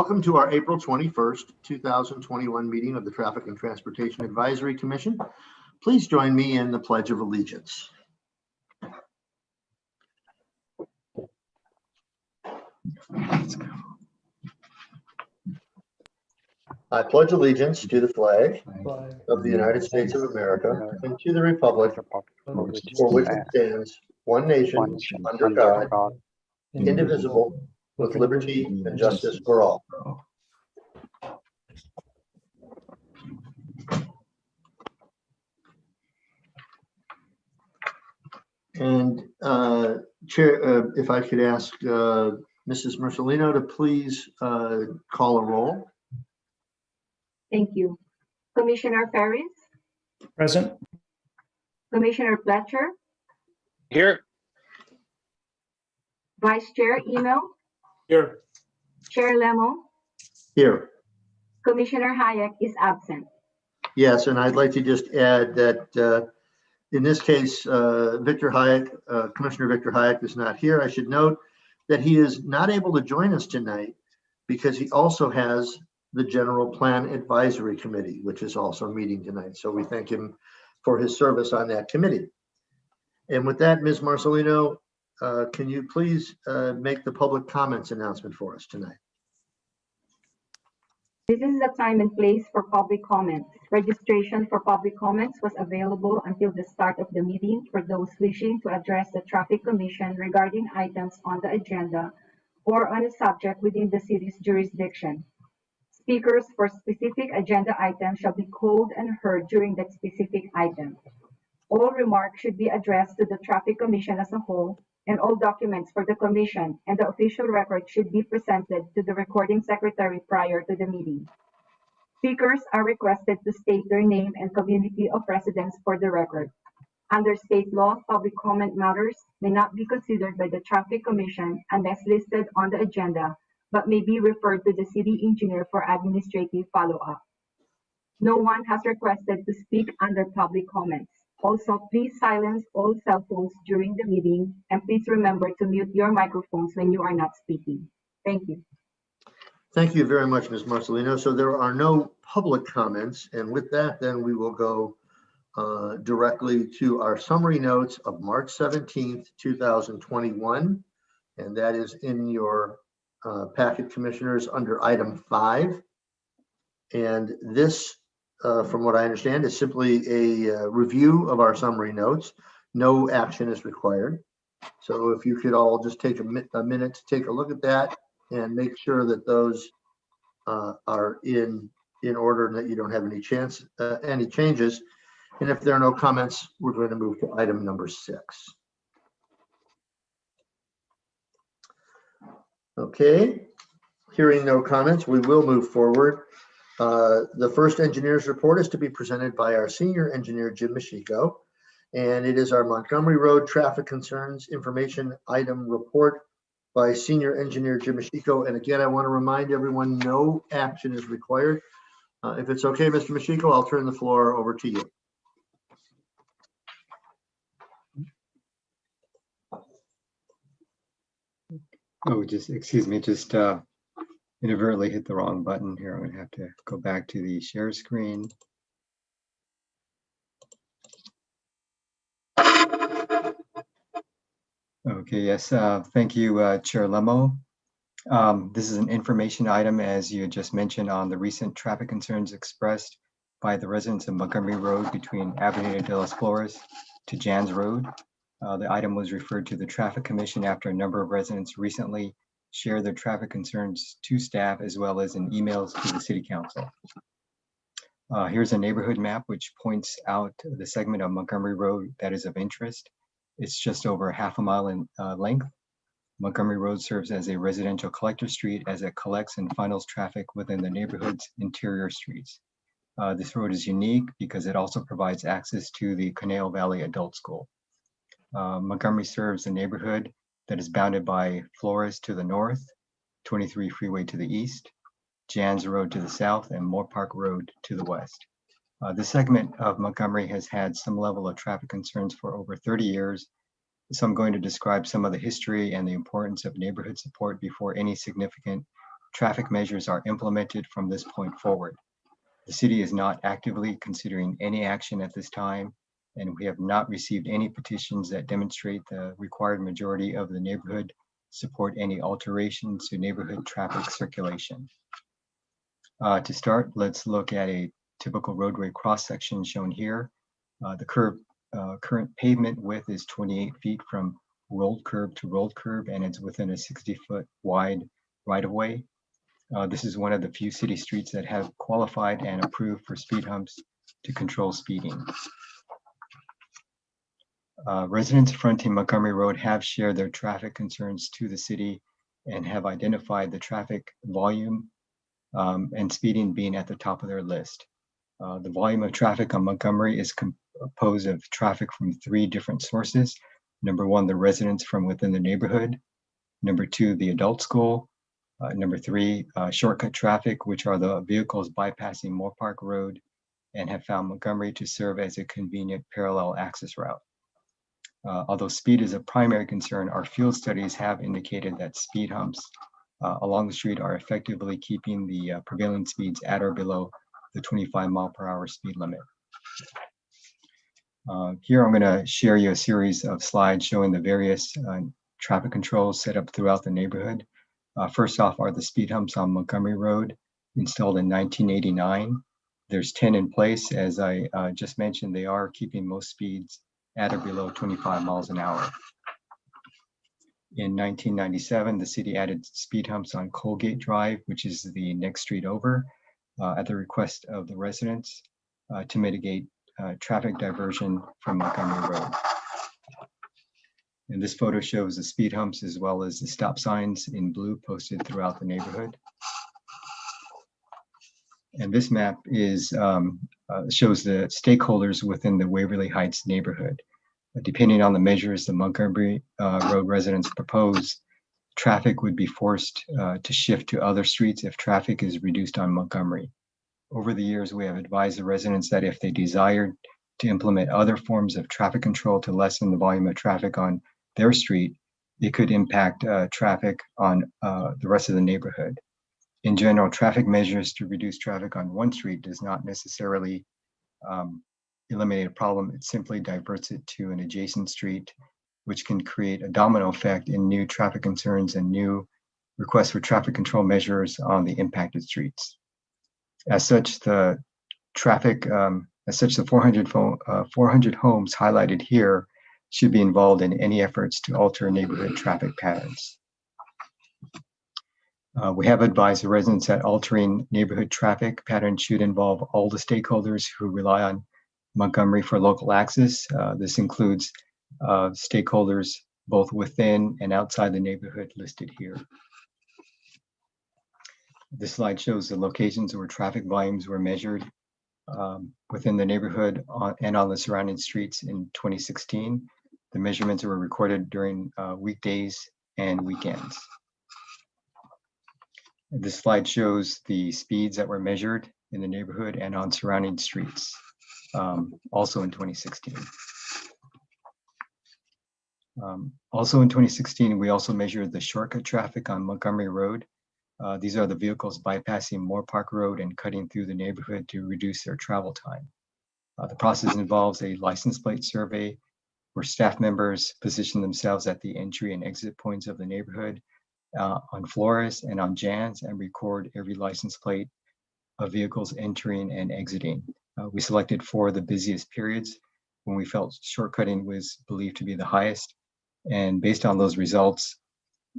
Welcome to our April 21st, 2021 meeting of the Traffic and Transportation Advisory Commission. Please join me in the Pledge of Allegiance. I pledge allegiance to the flag of the United States of America and to the republic for which it stands, one nation, under God, indivisible, with liberty and justice for all. And Chair, if I could ask Mrs. Marcelino to please call a roll. Thank you. Commissioner Ferris? Present. Commissioner Fletcher? Here. Vice Chair Email? Here. Chair Lemo? Here. Commissioner Hayek is absent. Yes, and I'd like to just add that in this case, Victor Hayek, Commissioner Victor Hayek is not here. I should note that he is not able to join us tonight because he also has the General Plan Advisory Committee, which is also meeting tonight. So we thank him for his service on that committee. And with that, Ms. Marcelino, can you please make the public comments announcement for us tonight? This is the time and place for public comments. Registration for public comments was available until the start of the meeting for those wishing to address the Traffic Commission regarding items on the agenda or on a subject within the city's jurisdiction. Speakers for specific agenda items shall be called and heard during that specific item. All remarks should be addressed to the Traffic Commission as a whole, and all documents for the Commission and the official record should be presented to the recording secretary prior to the meeting. Speakers are requested to state their name and community of residence for the record. Under state law, public comment matters may not be considered by the Traffic Commission unless listed on the agenda, but may be referred to the city engineer for administrative follow-up. No one has requested to speak under public comments. Also, please silence all cell phones during the meeting, and please remember to mute your microphones when you are not speaking. Thank you. Thank you very much, Ms. Marcelino. So there are no public comments, and with that, then we will go directly to our summary notes of March 17th, 2021, and that is in your packet, commissioners, under item 5. And this, from what I understand, is simply a review of our summary notes. No action is required. So if you could all just take a minute to take a look at that and make sure that those are in order and that you don't have any changes. And if there are no comments, we're going to move to item number 6. Okay, hearing no comments, we will move forward. The first engineer's report is to be presented by our senior engineer, Jim Ashiko, and it is our Montgomery Road Traffic Concerns Information Item Report by senior engineer Jim Ashiko. And again, I want to remind everyone, no action is required. If it's okay, Mr. Ashiko, I'll turn the floor over to you. Oh, just excuse me, just inadvertently hit the wrong button here. I'm going to have to go back to the share screen. Okay, yes, thank you, Chair Lemo. This is an information item, as you just mentioned, on the recent traffic concerns expressed by the residents of Montgomery Road between Avenida de las Flores to Jans Road. The item was referred to the Traffic Commission after a number of residents recently shared their traffic concerns to staff as well as in emails to the City Council. Here's a neighborhood map which points out the segment of Montgomery Road that is of interest. It's just over half a mile in length. Montgomery Road serves as a residential collector street as it collects and funnels traffic within the neighborhood's interior streets. This road is unique because it also provides access to the Conejo Valley Adult School. Montgomery serves the neighborhood that is bounded by Flores to the north, 23 Freeway to the east, Jans Road to the south, and Moore Park Road to the west. This segment of Montgomery has had some level of traffic concerns for over 30 years. So I'm going to describe some of the history and the importance of neighborhood support before any significant traffic measures are implemented from this point forward. The city is not actively considering any action at this time, and we have not received any petitions that demonstrate the required majority of the neighborhood support any alterations to neighborhood traffic circulation. To start, let's look at a typical roadway cross-section shown here. The current pavement width is 28 feet from rolled curb to rolled curb, and it's within a 60-foot wide right-of-way. This is one of the few city streets that have qualified and approved for speed humps to control speeding. Residents fronting Montgomery Road have shared their traffic concerns to the city and have identified the traffic volume and speeding being at the top of their list. The volume of traffic on Montgomery is composed of traffic from 3 different sources. Number 1, the residents from within the neighborhood. Number 2, the adult school. Number 3, shortcut traffic, which are the vehicles bypassing Moore Park Road and have found Montgomery to serve as a convenient parallel access route. Although speed is a primary concern, our field studies have indicated that speed humps along the street are effectively keeping the prevailing speeds at or below the 25-mile-per-hour speed limit. Here I'm going to share you a series of slides showing the various traffic controls set up throughout the neighborhood. First off are the speed humps on Montgomery Road, installed in 1989. There's 10 in place. As I just mentioned, they are keeping most speeds at or below 25 miles an hour. In 1997, the city added speed humps on Colgate Drive, which is the next street over, at the request of the residents to mitigate traffic diversion from Montgomery Road. And this photo shows the speed humps as well as the stop signs in blue posted throughout the neighborhood. And this map is shows the stakeholders within the Waverly Heights neighborhood. Depending on the measures the Montgomery Road residents propose, traffic would be forced to shift to other streets if traffic is reduced on Montgomery. Over the years, we have advised the residents that if they desired to implement other forms of traffic control to lessen the volume of traffic on their street, it could impact traffic on the rest of the neighborhood. In general, traffic measures to reduce traffic on one street does not necessarily eliminate a problem. It simply diverts it to an adjacent street, which can create a domino effect in new traffic concerns and new requests for traffic control measures on the impacted streets. As such, the 400 homes highlighted here should be involved in any efforts to alter neighborhood traffic patterns. We have advised the residents that altering neighborhood traffic patterns should involve all the stakeholders who rely on Montgomery for local access. This includes stakeholders both within and outside the neighborhood listed here. This slide shows the locations where traffic volumes were measured within the neighborhood and on the surrounding streets in 2016. The measurements were recorded during weekdays and weekends. This slide shows the speeds that were measured in the neighborhood and on surrounding streets, also in 2016. Also in 2016, we also measured the shortcut traffic on Montgomery Road. These are the vehicles bypassing Moore Park Road and cutting through the neighborhood to reduce their travel time. The process involves a license plate survey where staff members position themselves at the entry and exit points of the neighborhood on Flores and on Jans and record every license plate of vehicles entering and exiting. We selected 4 of the busiest periods when we felt shortcutting was believed to be the highest. And based on those results,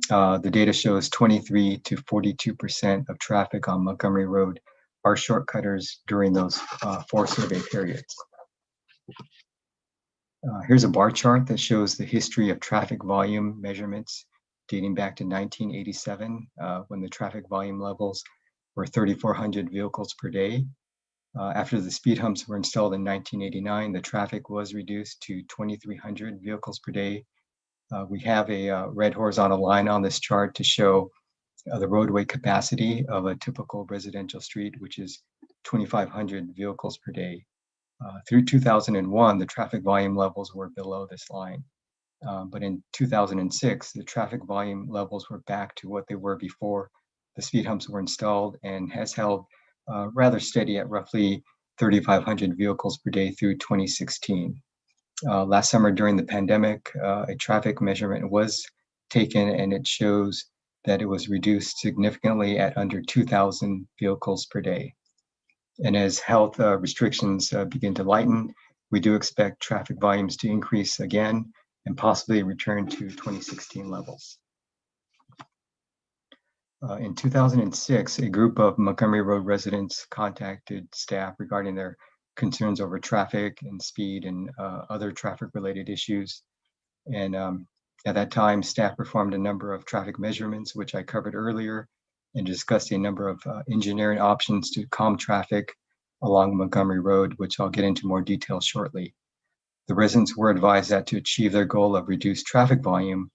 the data shows 23 to 42% of traffic on Montgomery Road are shortcutters during those 4 survey periods. Here's a bar chart that shows the history of traffic volume measurements dating back to 1987, when the traffic volume levels were 3,400 vehicles per day. After the speed humps were installed in 1989, the traffic was reduced to 2,300 vehicles per day. We have a red horizontal line on this chart to show the roadway capacity of a typical residential street, which is 2,500 vehicles per day. Through 2001, the traffic volume levels were below this line. But in 2006, the traffic volume levels were back to what they were before the speed humps were installed and has held rather steady at roughly 3,500 vehicles per day through 2016. Last summer during the pandemic, a traffic measurement was taken and it shows that it was reduced significantly at under 2,000 vehicles per day. And as health restrictions begin to lighten, we do expect traffic volumes to increase again and possibly return to 2016 levels. In 2006, a group of Montgomery Road residents contacted staff regarding their concerns over traffic and speed and other traffic-related issues. And at that time, staff performed a number of traffic measurements, which I covered earlier, and discussed a number of engineering options to calm traffic along Montgomery Road, which I'll get into more detail shortly. The residents were advised that to achieve their goal of reduced traffic volume,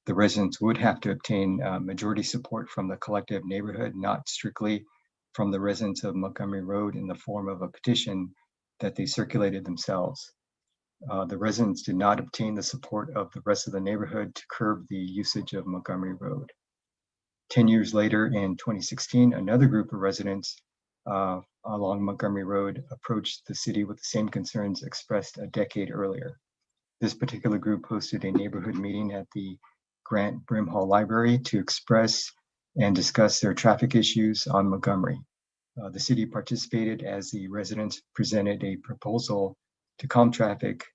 the residents would have to obtain majority support from the collective neighborhood, not strictly from the residents of Montgomery Road in the form of a petition that they circulated themselves. The residents did not obtain the support of the rest of the neighborhood to curb the usage of Montgomery Road. 10 years later, in 2016, another group of residents along Montgomery Road approached the city with the same concerns expressed a decade earlier. This particular group hosted a neighborhood meeting at the Grant Brimhall Library to express and discuss their traffic issues on Montgomery. The city participated as the residents presented a proposal to calm traffic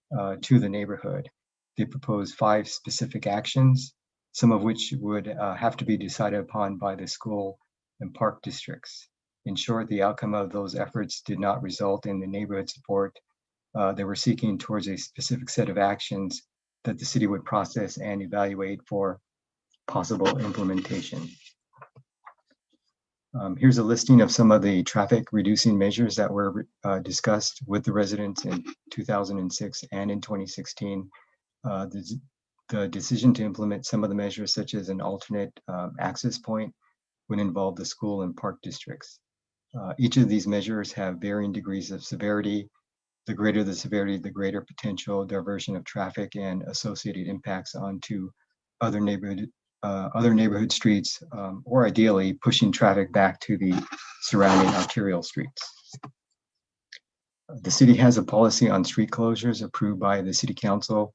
to the neighborhood. They proposed 5 specific actions, some of which would have to be decided upon by the school and park districts. In short, the outcome of those efforts did not result in the neighborhood support they were seeking towards a specific set of actions that the city would process and evaluate for possible implementation. Here's a listing of some of the traffic reducing measures that were discussed with the residents in 2006 and in 2016. The decision to implement some of the measures, such as an alternate access point, would involve the school and park districts. Each of these measures have varying degrees of severity. The greater the severity, the greater potential diversion of traffic and associated impacts onto other neighborhood streets, or ideally pushing traffic back to the surrounding arterial streets. The city has a policy on street closures approved by the City Council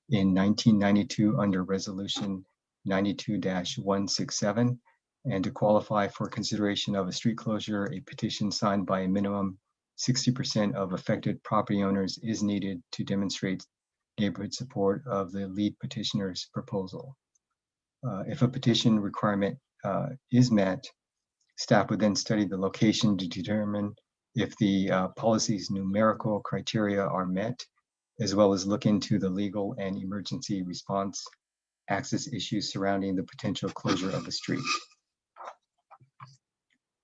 in 1992 under Resolution 92-167. And to qualify for consideration of a street closure, a petition signed by a minimum 60% of affected property owners is needed to demonstrate neighborhood support of the lead petitioner's proposal. If a petition requirement is met, staff would then study the location to determine if the policy's numerical criteria are met, as well as look into the legal and emergency response access issues surrounding the potential closure of the street.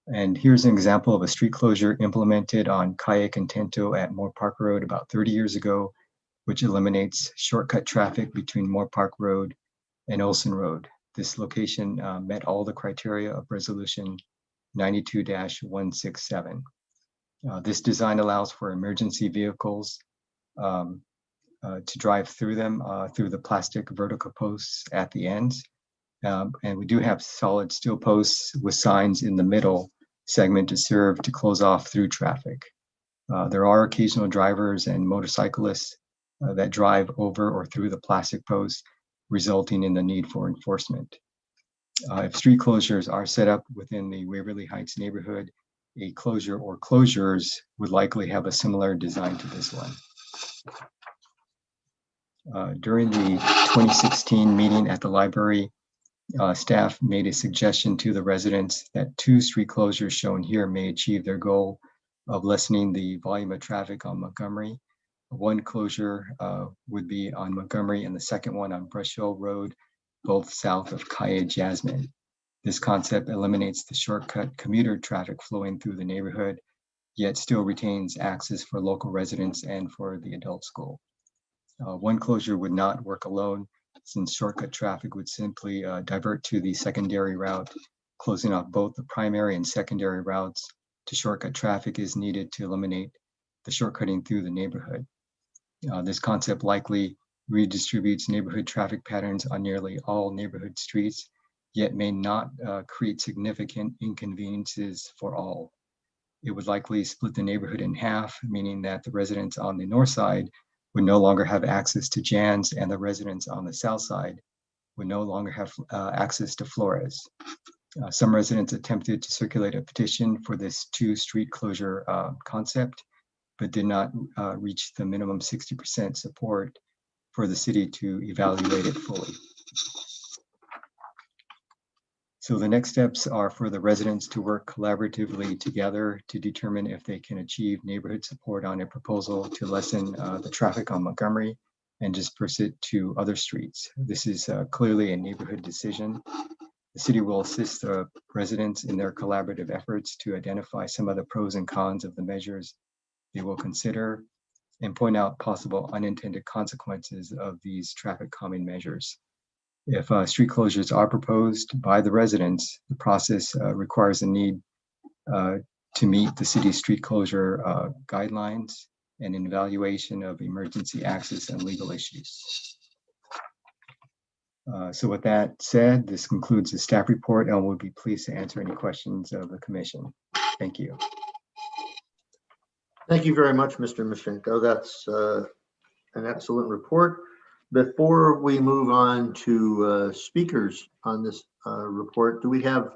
And here's an example of a street closure implemented on Calle Contento at Moore Park Road about 30 years ago, which eliminates shortcut traffic between Moore Park Road and Olson Road. This location met all the criteria of Resolution 92-167. This design allows for emergency vehicles to drive through them through the plastic vertical posts at the ends. And we do have solid steel posts with signs in the middle segment to serve to close off through traffic. There are occasional drivers and motorcyclists that drive over or through the plastic posts, resulting in the need for enforcement. If street closures are set up within the Waverly Heights neighborhood, a closure or closures would likely have a similar design to this one. During the 2016 meeting at the library, staff made a suggestion to the residents that 2 street closures shown here may achieve their goal of lessening the volume of traffic on Montgomery. One closure would be on Montgomery and the second one on Brush Hill Road, both south of Calle Jasmine. This concept eliminates the shortcut commuter traffic flowing through the neighborhood, yet still retains access for local residents and for the adult school. One closure would not work alone, since shortcut traffic would simply divert to the secondary route. Closing off both the primary and secondary routes to shortcut traffic is needed to eliminate the shortcutting through the neighborhood. This concept likely redistributes neighborhood traffic patterns on nearly all neighborhood streets, yet may not create significant inconveniences for all. It would likely split the neighborhood in half, meaning that the residents on the north side would no longer have access to Jan's, and the residents on the south side would no longer have access to Flores. Some residents attempted to circulate a petition for this two-street closure concept, but did not reach the minimum 60% support for the city to evaluate it fully. So the next steps are for the residents to work collaboratively together to determine if they can achieve neighborhood support on a proposal to lessen the traffic on Montgomery and disperse it to other streets. This is clearly a neighborhood decision. The city will assist the residents in their collaborative efforts to identify some of the pros and cons of the measures they will consider and point out possible unintended consequences of these traffic calming measures. If street closures are proposed by the residents, the process requires a need to meet the city's street closure guidelines and an evaluation of emergency access and legal issues. So with that said, this concludes the staff report, and we'll be pleased to answer any questions of the commission. Thank you. Thank you very much, Mr. Mashenko. That's an excellent report. Before we move on to speakers on this report, do we have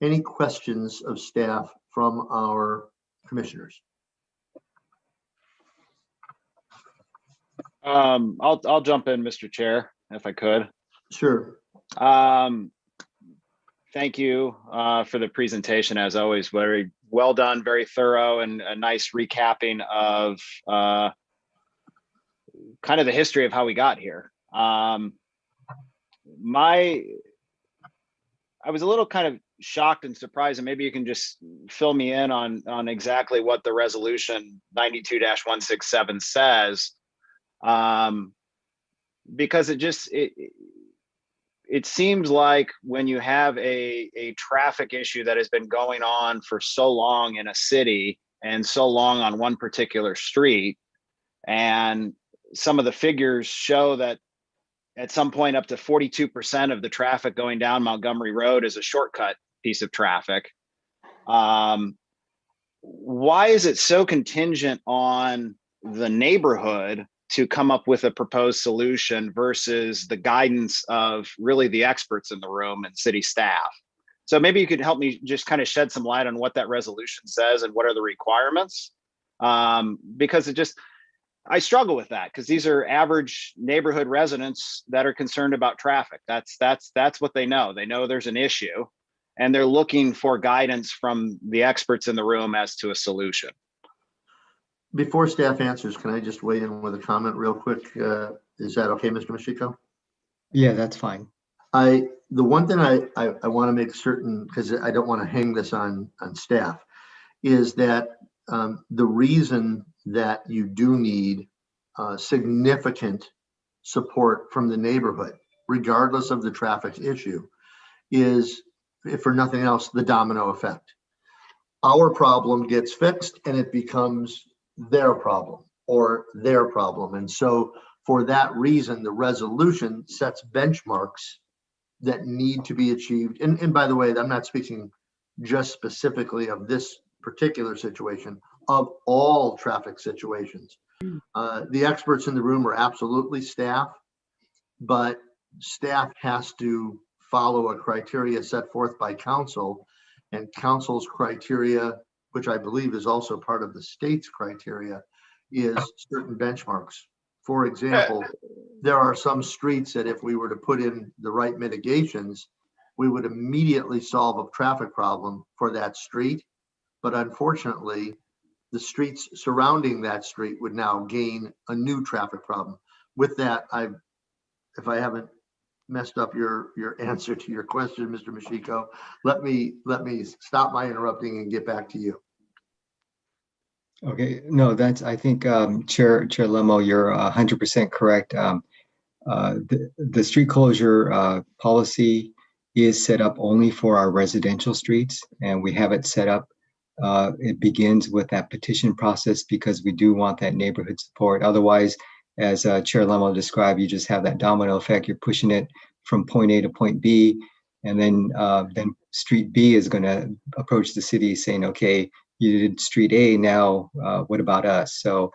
any questions of staff from our commissioners? I'll jump in, Mr. Chair, if I could. Sure. Thank you for the presentation, as always. Very well done, very thorough, and a nice recapping of kind of the history of how we got here. I was a little kind of shocked and surprised, and maybe you can just fill me in on exactly what the resolution 92-167 says, because it seems like when you have a traffic issue that has been going on for so long in a city and so long on one particular street, and some of the figures show that at some point up to 42% of the traffic going down Montgomery Road is a shortcut piece of traffic. Why is it so contingent on the neighborhood to come up with a proposed solution versus the guidance of really the experts in the room and city staff? So maybe you could help me just kind of shed some light on what that resolution says and what are the requirements, because I struggle with that, because these are average neighborhood residents that are concerned about traffic. That's what they know. They know there's an issue, and they're looking for guidance from the experts in the room as to a solution. Before staff answers, can I just weigh in with a comment real quick? Is that okay, Mr. Mashiko? Yeah, that's fine. The one thing I want to make certain, because I don't want to hang this on staff, is that the reason that you do need significant support from the neighborhood, regardless of the traffic issue, is, if for nothing else, the domino effect. Our problem gets fixed and it becomes their problem or their problem. And so for that reason, the resolution sets benchmarks that need to be achieved. And by the way, I'm not speaking just specifically of this particular situation, of all traffic situations. The experts in the room are absolutely staff, but staff has to follow a criteria set forth by council, and council's criteria, which I believe is also part of the state's criteria, is certain benchmarks. For example, there are some streets that if we were to put in the right mitigations, we would immediately solve a traffic problem for that street. But unfortunately, the streets surrounding that street would now gain a new traffic problem. With that, if I haven't messed up your answer to your question, Mr. Mashiko, let me stop my interrupting and get back to you. Okay, no, I think Chair Lemo, you're 100% correct. The street closure policy is set up only for our residential streets, and we have it set up. It begins with that petition process because we do want that neighborhood support. Otherwise, as Chair Lemo described, you just have that domino effect. You're pushing it from point A to point B. And then Street B is going to approach the city saying, okay, you did Street A, now what about us? So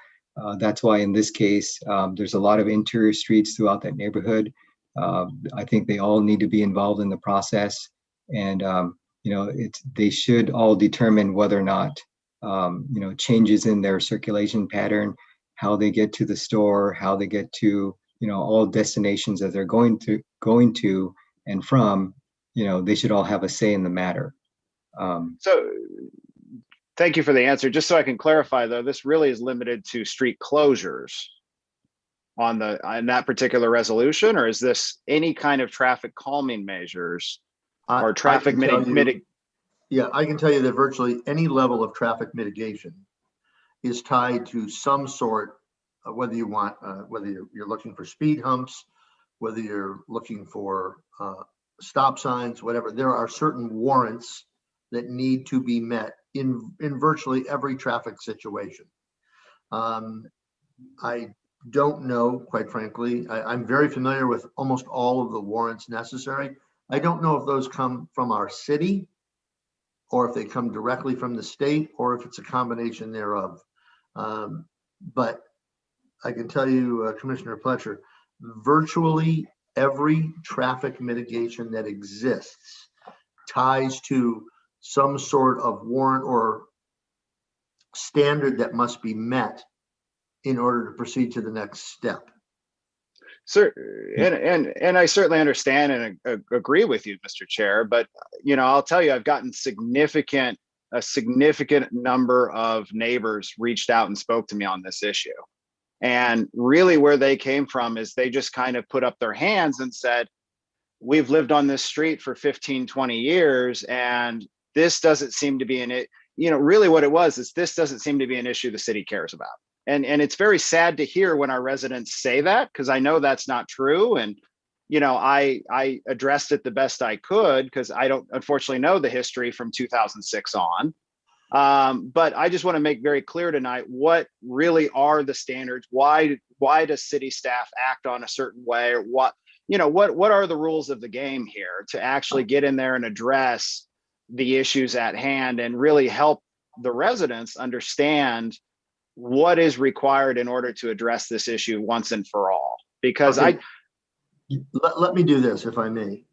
that's why in this case, there's a lot of interior streets throughout that neighborhood. I think they all need to be involved in the process. And, they should all determine whether or not, changes in their circulation pattern, how they get to the store, how they get to, all destinations that they're going to and from, they should all have a say in the matter. So thank you for the answer. Just so I can clarify, though, this really is limited to street closures on that particular resolution, or is this any kind of traffic calming measures or traffic mitigation? Yeah, I can tell you that virtually any level of traffic mitigation is tied to some sort of whether you're looking for speed humps, whether you're looking for stop signs, whatever. There are certain warrants that need to be met in virtually every traffic situation. I don't know, quite frankly. I'm very familiar with almost all of the warrants necessary. I don't know if those come from our city or if they come directly from the state or if it's a combination thereof. But I can tell you, Commissioner Pletcher, virtually every traffic mitigation that exists ties to some sort of warrant or standard that must be met in order to proceed to the next step. Sir, and I certainly understand and agree with you, Mr. Chair, but I'll tell you, I've gotten a significant number of neighbors reached out and spoke to me on this issue. And really where they came from is they just kind of put up their hands and said, we've lived on this street for 15, 20 years, and this doesn't seem to be really what it was is this doesn't seem to be an issue the city cares about. And it's very sad to hear when our residents say that, because I know that's not true. And, I addressed it the best I could because I don't unfortunately know the history from 2006 on. But I just want to make very clear tonight, what really are the standards? Why does city staff act on a certain way? Or what are the rules of the game here to actually get in there and address the issues at hand and really help the residents understand what is required in order to address this issue once and for all? Because okay. Let me do this, if I may.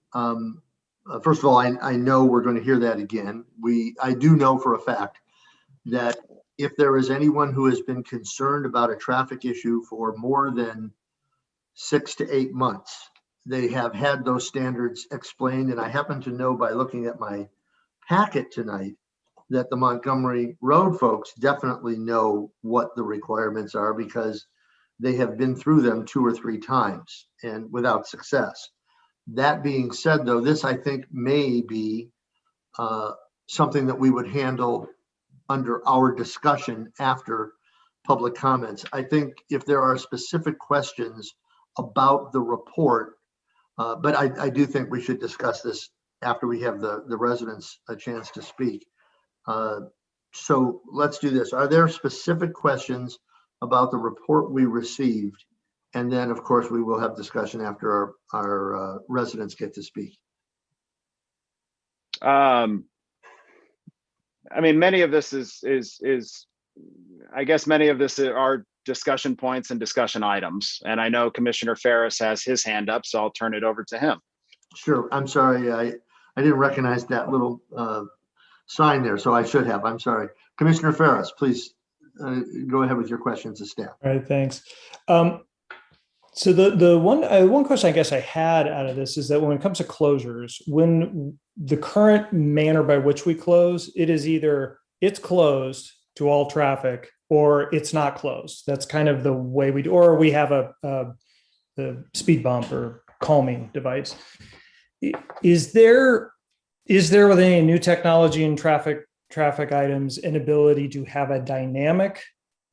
First of all, I know we're going to hear that again. I do know for a fact that if there is anyone who has been concerned about a traffic issue for more than 6 to 8 months, they have had those standards explained. And I happen to know by looking at my packet tonight that the Montgomery Road folks definitely know what the requirements are because they have been through them 2 or 3 times and without success. That being said, though, this I think may be something that we would handle under our discussion after public comments. I think if there are specific questions about the report, but I do think we should discuss this after we have the residents a chance to speak. So let's do this. Are there specific questions about the report we received? And then, of course, we will have discussion after our residents get to speak. Many of this is I guess many of this are discussion points and discussion items. And I know Commissioner Ferris has his hand up, so I'll turn it over to him. Sure. I'm sorry. I didn't recognize that little sign there, so I should have. I'm sorry. Commissioner Ferris, please go ahead with your questions to staff. All right, thanks. So the one question I guess I had out of this is that when it comes to closures, when the current manner by which we close, it is either it's closed to all traffic or it's not closed. That's kind of the way we do, or we have a speed bump or calming device. Is there with any new technology in traffic items an ability to have a dynamic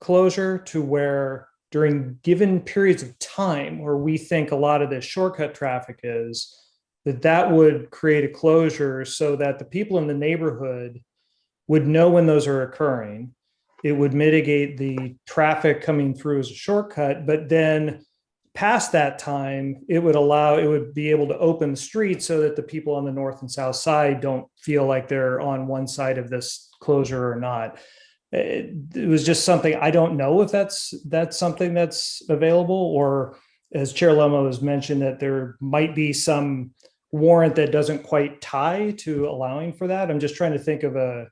closure to where during given periods of time where we think a lot of the shortcut traffic is, that would create a closure so that the people in the neighborhood would know when those are occurring? It would mitigate the traffic coming through as a shortcut, but then past that time, it would be able to open the street so that the people on the north and south side don't feel like they're on one side of this closure or not. It was just something, I don't know if that's something that's available, or as Chair Lemo has mentioned, that there might be some warrant that doesn't quite tie to allowing for that. I'm just trying to think of a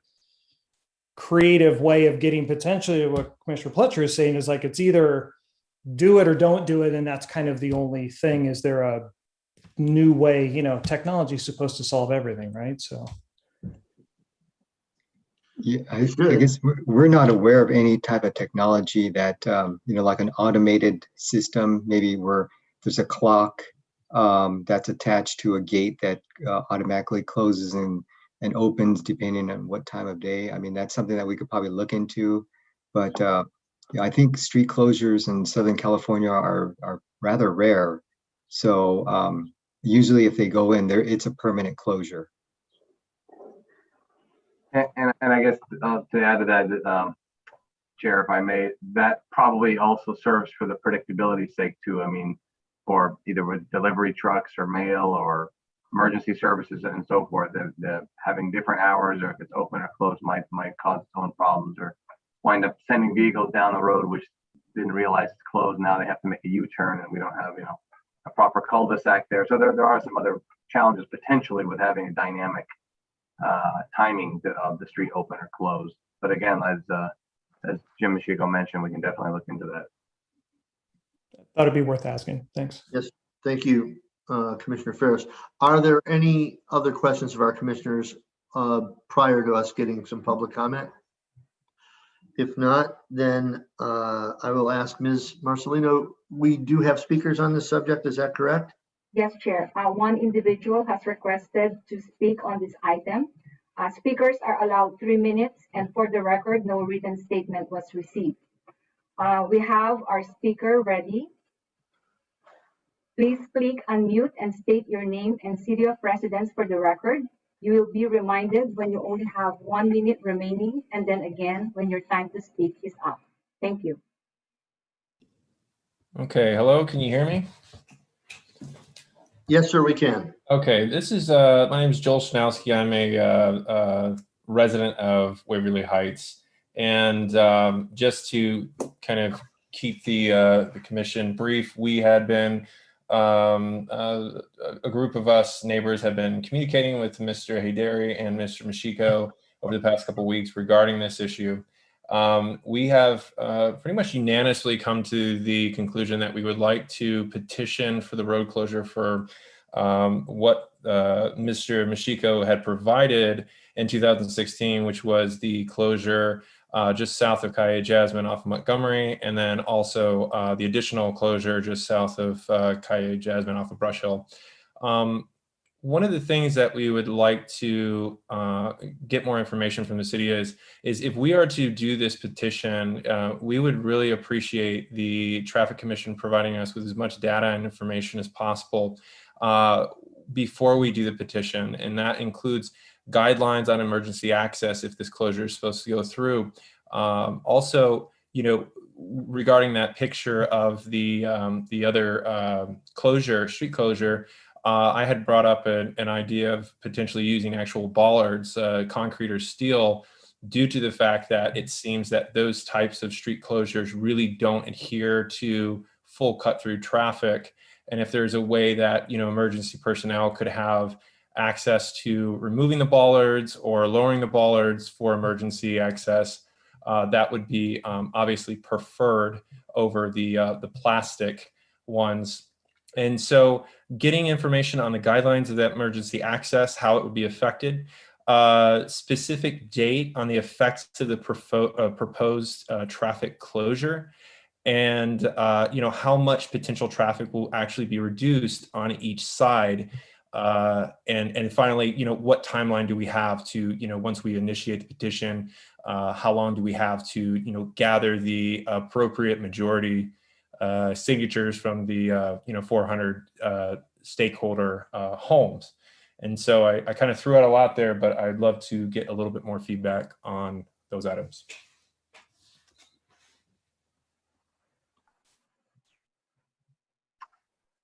creative way of getting potentially what Commissioner Pletcher is saying is like, it's either do it or don't do it. And that's kind of the only thing. Is there a new way, technology is supposed to solve everything, right? So. Yeah, I guess we're not aware of any type of technology that, like an automated system, maybe where there's a clock that's attached to a gate that automatically closes and opens depending on what time of day. I mean, that's something that we could probably look into. But I think street closures in Southern California are rather rare. So usually if they go in there, it's a permanent closure. And I guess to add to that, Chair, if I may, that probably also serves for the predictability sake too. I mean, for either with delivery trucks or mail or emergency services and so forth, the having different hours, or if it's open or closed, might cause its own problems, or wind up sending vehicles down the road which didn't realize it's closed. Now they have to make a U-turn, and we don't have a proper cul-de-sac there. So there are some other challenges potentially with having a dynamic timing of the street open or closed. But again, as Jim Ashiko mentioned, we can definitely look into that. That'd be worth asking. Thanks. Yes, thank you, Commissioner Ferris. Are there any other questions of our commissioners prior to us getting some public comment? If not, then I will ask Ms. Marcelino. We do have speakers on this subject, is that correct? Yes, Chair. One individual has requested to speak on this item. Speakers are allowed 3 minutes, and for the record, no written statement was received. We have our speaker ready. Please click unmute and state your name and city of residence for the record. You will be reminded when you only have 1 minute remaining, and then again when your time to speak is up. Thank you. Okay, hello, can you hear me? Yes, sir, we can. Okay, this is, my name is Joel Schnowski. I'm a resident of Waverly Heights. And just to kind of keep the commission brief, we had been, a group of us neighbors have been communicating with Mr. Haydari and Mr. Mashiko over the past couple of weeks regarding this issue. We have pretty much unanimously come to the conclusion that we would like to petition for the road closure for what Mr. Mashiko had provided in 2016, which was the closure just south of Calle Jasmine off of Montgomery, and then also the additional closure just south of Calle Jasmine off of Brush Hill. One of the things that we would like to get more information from the city is if we are to do this petition, we would really appreciate the Traffic Commission providing us with as much data and information as possible before we do the petition. And that includes guidelines on emergency access if this closure is supposed to go through. Also, regarding that picture of the other street closure, I had brought up an idea of potentially using actual bollards, concrete or steel, due to the fact that it seems that those types of street closures really don't adhere to full cut through traffic. And if there's a way that, emergency personnel could have access to removing the bollards or lowering the bollards for emergency access, that would be obviously preferred over the plastic ones. And so getting information on the guidelines of that emergency access, how it would be affected, specific date on the effects of the proposed traffic closure, and how much potential traffic will actually be reduced on each side. And finally, what timeline do we have to, once we initiate the petition, how long do we have to, gather the appropriate majority signatures from the 400 stakeholder homes. And so I kind of threw out a lot there, but I'd love to get a little bit more feedback on those items.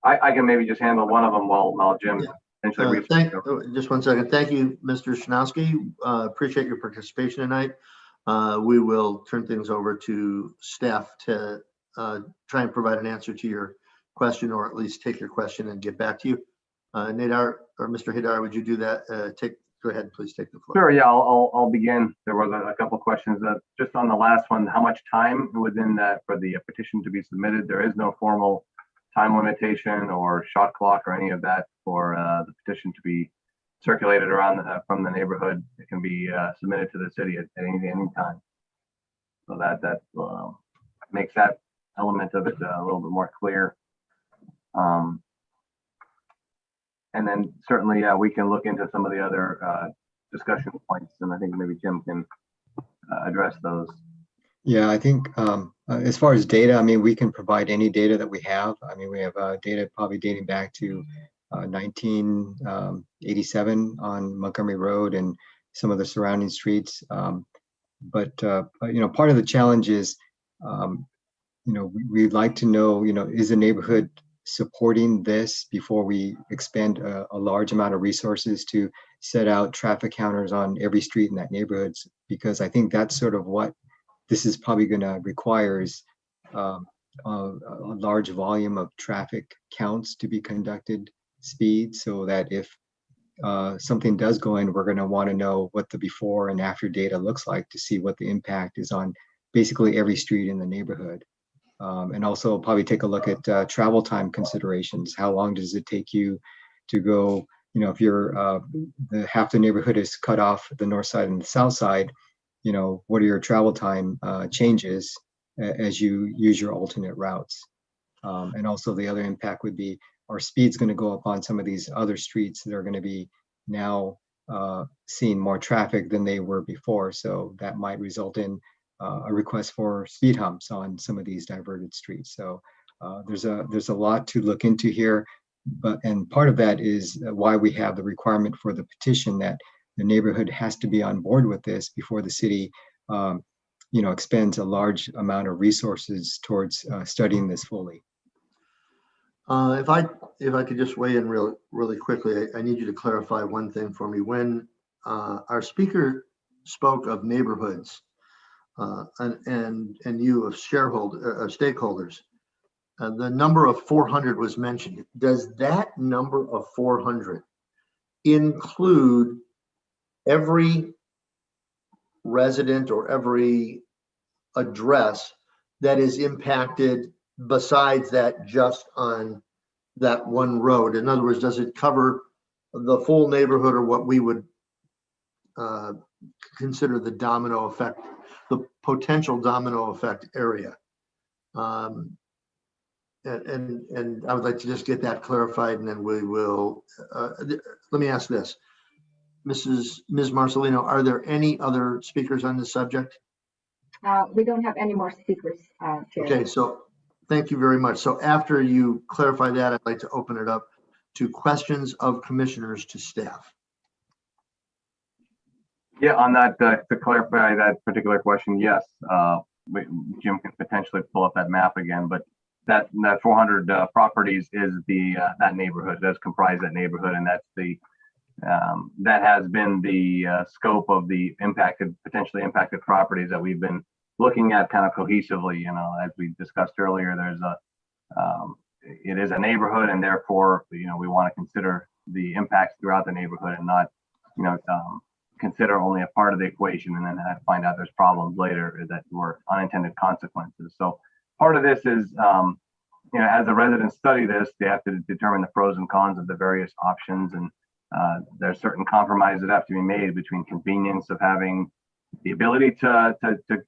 I can maybe just handle one of them while Jim potentially Just one second. Thank you, Mr. Schnowski. Appreciate your participation tonight. We will turn things over to staff to try and provide an answer to your question, or at least take your question and get back to you. Nadar or Mr. Hadar, would you do that? Go ahead, please take the floor. Sure, yeah, I'll begin. There was a couple of questions just on the last one, how much time within that for the petition to be submitted? There is no formal time limitation or shot clock or any of that for the petition to be circulated around from the neighborhood. It can be submitted to the city at any time. So that makes that element of it a little bit more clear. And then certainly we can look into some of the other discussion points, and I think maybe Jim can address those. Yeah, I think as far as data, I mean, we can provide any data that we have. I mean, we have data probably dating back to 1987 on Montgomery Road and some of the surrounding streets. But part of the challenge is, we'd like to know, is the neighborhood supporting this before we expend a large amount of resources to set out traffic counters on every street in that neighborhood? Because I think that's sort of what this is probably going to require, is a large volume of traffic counts to be conducted, speed, so that if something does go in, we're going to want to know what the before and after data looks like to see what the impact is on basically every street in the neighborhood. And also probably take a look at travel time considerations. How long does it take you to go, if you're half the neighborhood is cut off, the north side and the south side, what are your travel time changes as you use your alternate routes? And also the other impact would be, our speed's going to go up on some of these other streets that are going to be now seeing more traffic than they were before. So that might result in a request for speed humps on some of these diverted streets. So there's a lot to look into here, and part of that is why we have the requirement for the petition that the neighborhood has to be on board with this before the city, expends a large amount of resources towards studying this fully. If I could just weigh in really quickly, I need you to clarify one thing for me. When our speaker spoke of neighborhoods, and you of stakeholders, the number of 400 was mentioned. Does that number of 400 include every resident or every address that is impacted besides that just on that one road? In other words, does it cover the full neighborhood, or what we would consider the domino effect, the potential domino effect area? And I would like to just get that clarified, and then we will, let me ask this. Ms. Marcelino, are there any other speakers on this subject? We don't have any more speakers, Chair. Okay, so thank you very much. So after you clarify that, I'd like to open it up to questions of commissioners to staff. Yeah, on that, to clarify that particular question, yes, Jim can potentially pull up that map again, but that 400 properties is that neighborhood, does comprise that neighborhood, and that's that has been the scope of the potentially impacted properties that we've been looking at kind of cohesively. As we discussed earlier, it is a neighborhood, and therefore, we want to consider the impacts throughout the neighborhood and not, consider only a part of the equation and then find out there's problems later that were unintended consequences. So part of this is, as the residents study this, they have to determine the pros and cons of the various options, and there's certain compromises that have to be made between convenience of having the ability to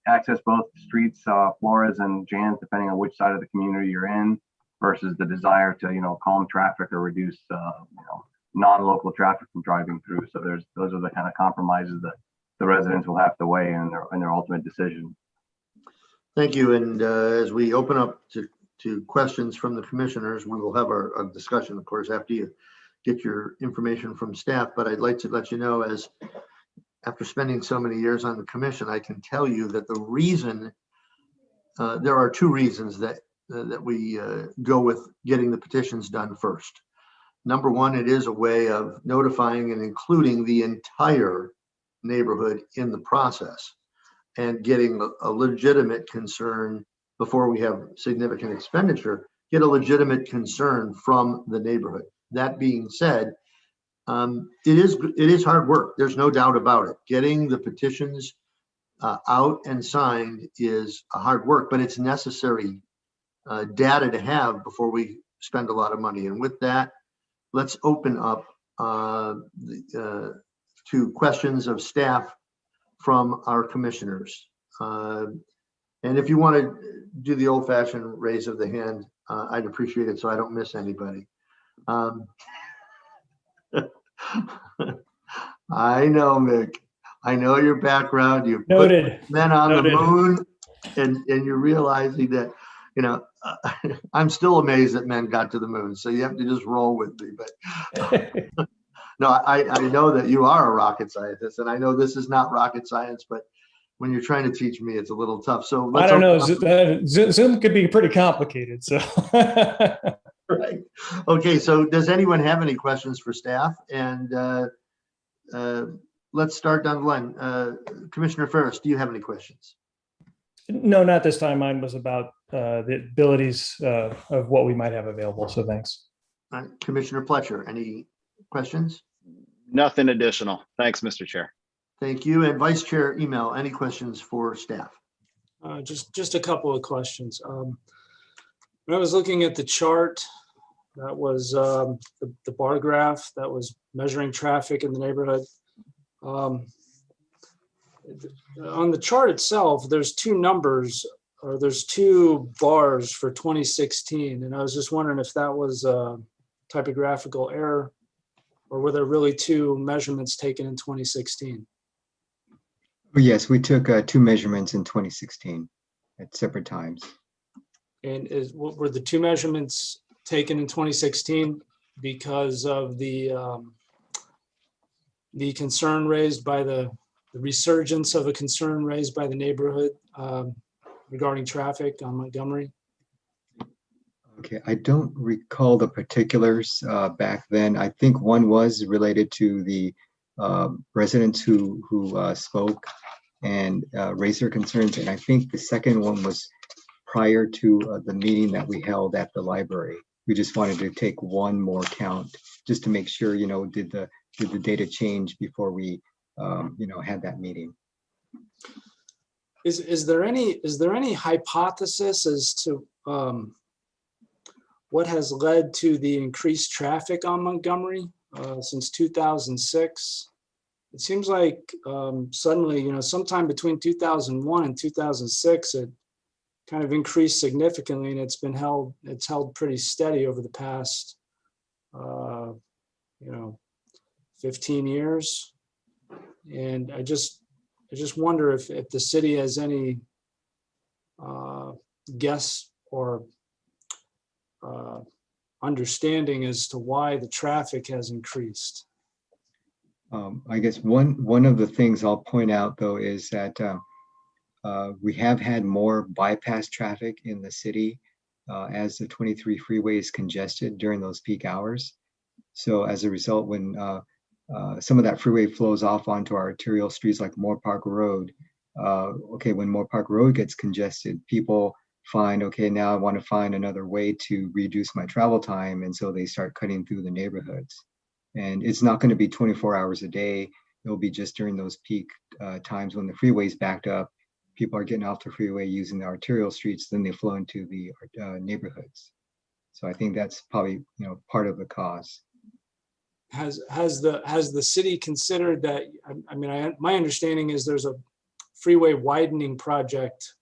access both streets, Flores and Jans, depending on which side of the community you're in, versus the desire to, calm traffic or reduce, non-local traffic from driving through. So those are the kind of compromises that the residents will have to weigh in their ultimate decision. Thank you. And as we open up to questions from the commissioners, we will have our discussion, of course, after you get your information from staff. But I'd like to let you know, as after spending so many years on the commission, I can tell you that the reason, there are two reasons that go with getting the petitions done first. Number one, it is a way of notifying and including the entire neighborhood in the process and getting a legitimate concern before we have significant expenditure, get a legitimate concern from the neighborhood. That being said, it is hard work. There's no doubt about it. Getting the petitions out and signed is a hard work, but it's necessary data to have before we spend a lot of money. And with that, let's open up to questions of staff from our commissioners. And if you want to do the old-fashioned raise of the hand, I'd appreciate it so I don't miss anybody. I know, Mick. I know your background. You've Noted. put men on Noted. the moon, and you're realizing that, you know, I'm still amazed that men got to the moon. So you have to just roll with me. But no, I know that you are a rocket scientist, and I know this is not rocket science, but when you're trying to teach me, it's a little tough. So I don't know. Zoom could be pretty complicated. So. Right. Okay. So does anyone have any questions for staff? And let's start down the line. Commissioner Ferris, do you have any questions? No, not this time. Mine was about the abilities of what we might have available. So thanks. All right. Commissioner Pletcher, any questions? Nothing additional. Thanks, Mr. Chair. Thank you. And Vice Chair Email, any questions for staff? Just a couple of questions. When I was looking at the chart, that was the bar graph that was measuring traffic in the neighborhood. On the chart itself, there's two numbers, or there's two bars for 2016. And I was just wondering if that was a typographical error, or were there really two measurements taken in 2016? Yes, we took two measurements in 2016 at separate times. And were the two measurements taken in 2016 because of the concern raised by the resurgence of a concern raised by the neighborhood regarding traffic on Montgomery? Okay, I don't recall the particulars back then. I think one was related to the residents who spoke and raised their concerns. And I think the second one was prior to the meeting that we held at the library. We just wanted to take one more count just to make sure, you know, did the data change before we, you know, had that meeting. Is there any hypothesis as to what has led to the increased traffic on Montgomery since 2006? It seems like suddenly, you know, sometime between 2001 and 2006, it kind of increased significantly, and it's held pretty steady over the past, 15 years. And I just wonder if the city has any guess or understanding as to why the traffic has increased. I guess one of the things I'll point out though is that we have had more bypass traffic in the city as the 23 freeway is congested during those peak hours. So as a result, when some of that freeway flows off onto our arterial streets like Moore Park Road, when Moore Park Road gets congested, people find, okay, now I want to find another way to reduce my travel time. And so they start cutting through the neighborhoods. And it's not going to be 24 hours a day. It'll be just during those peak times when the freeway's backed up. People are getting off the freeway using the arterial streets, then they flow into the neighborhoods. So I think that's probably, you know, part of the cause. Has the city considered that? I mean, my understanding is there's a freeway widening project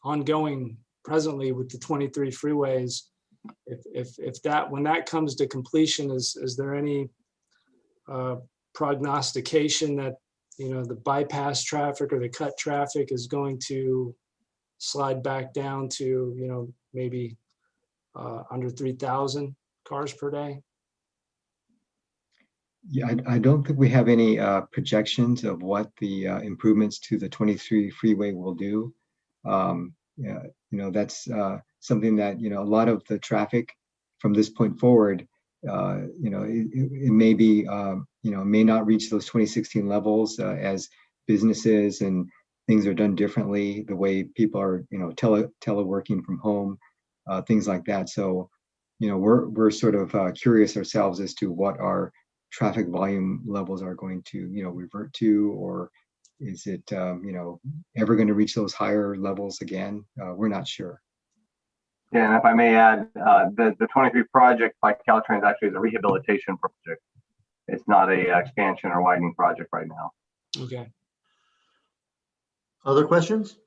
ongoing presently with the 23 freeways. If that, when that comes to completion, is there any prognostication that, you know, the bypass traffic or the cut traffic is going to slide back down to, you know, maybe under 3,000 cars per day? Yeah, I don't think we have any projections of what the improvements to the 23 freeway will do. Yeah, you know, that's something that, a lot of the traffic from this point forward, it may be, may not reach those 2016 levels as businesses and things are done differently, the way people are, teleworking from home, things like that. So, we're sort of curious ourselves as to what our traffic volume levels are going to, revert to, or is it, ever going to reach those higher levels again? We're not sure. Yeah, and if I may add, the 23 project by Caltrans actually is a rehabilitation project. It's not a expansion or widening project right now. Okay. Other questions?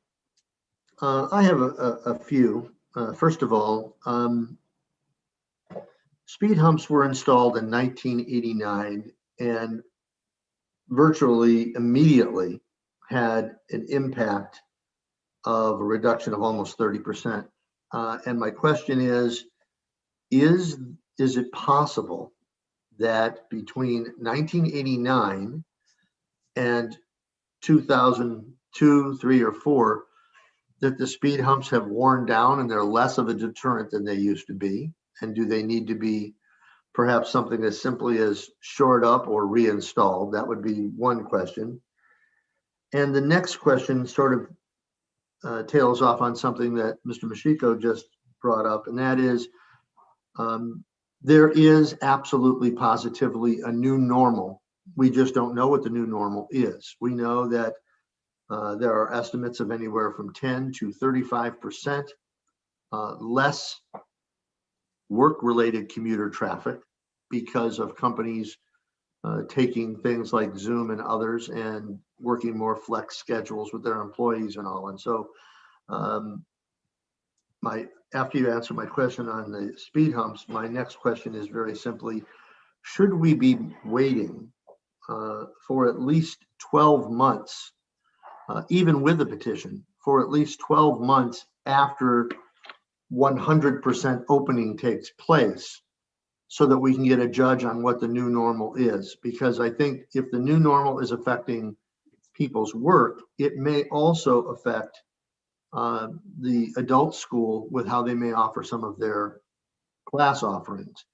I have a few. First of all, speed humps were installed in 1989 and virtually immediately had an impact of a reduction of almost 30%. And my question is it possible that between 1989 and 2002, 3, or 4, that the speed humps have worn down and they're less of a deterrent than they used to be? And do they need to be perhaps something as simply as shored up or reinstalled? That would be one question. And the next question sort of tails off on something that Mr. Ashiko just brought up, and that is there is absolutely positively a new normal. We just don't know what the new normal is. We know that there are estimates of anywhere from 10 to 35% less work-related commuter traffic because of companies taking things like Zoom and others and working more flex schedules with their employees and all. And so after you answer my question on the speed humps, my next question is very simply, should we be waiting for at least 12 months, even with the petition, for at least 12 months after 100% opening takes place, so that we can get a judge on what the new normal is? Because I think if the new normal is affecting people's work, it may also affect the adult school with how they may offer some of their class offerings.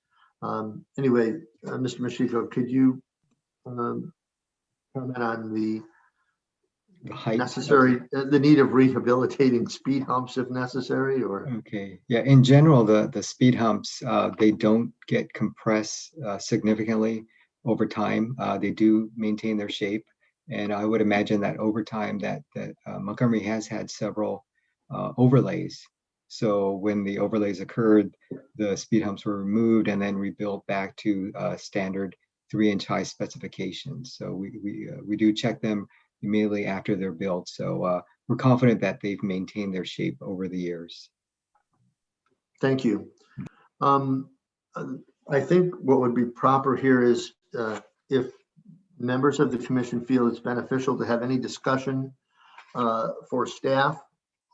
Anyway, Mr. Ashiko, could you comment on the height necessary, the need of rehabilitating speed humps if necessary? Or okay, yeah, in general, the speed humps, they don't get compressed significantly over time. They do maintain their shape, and I would imagine that over time that Montgomery has had several overlays. So when the overlays occurred, the speed humps were removed and then rebuilt back to standard 3-inch high specifications. So we do check them immediately after they're built. So we're confident that they've maintained their shape over the years. thank you. I think what would be proper here is if members of the commission feel it's beneficial to have any discussion for staff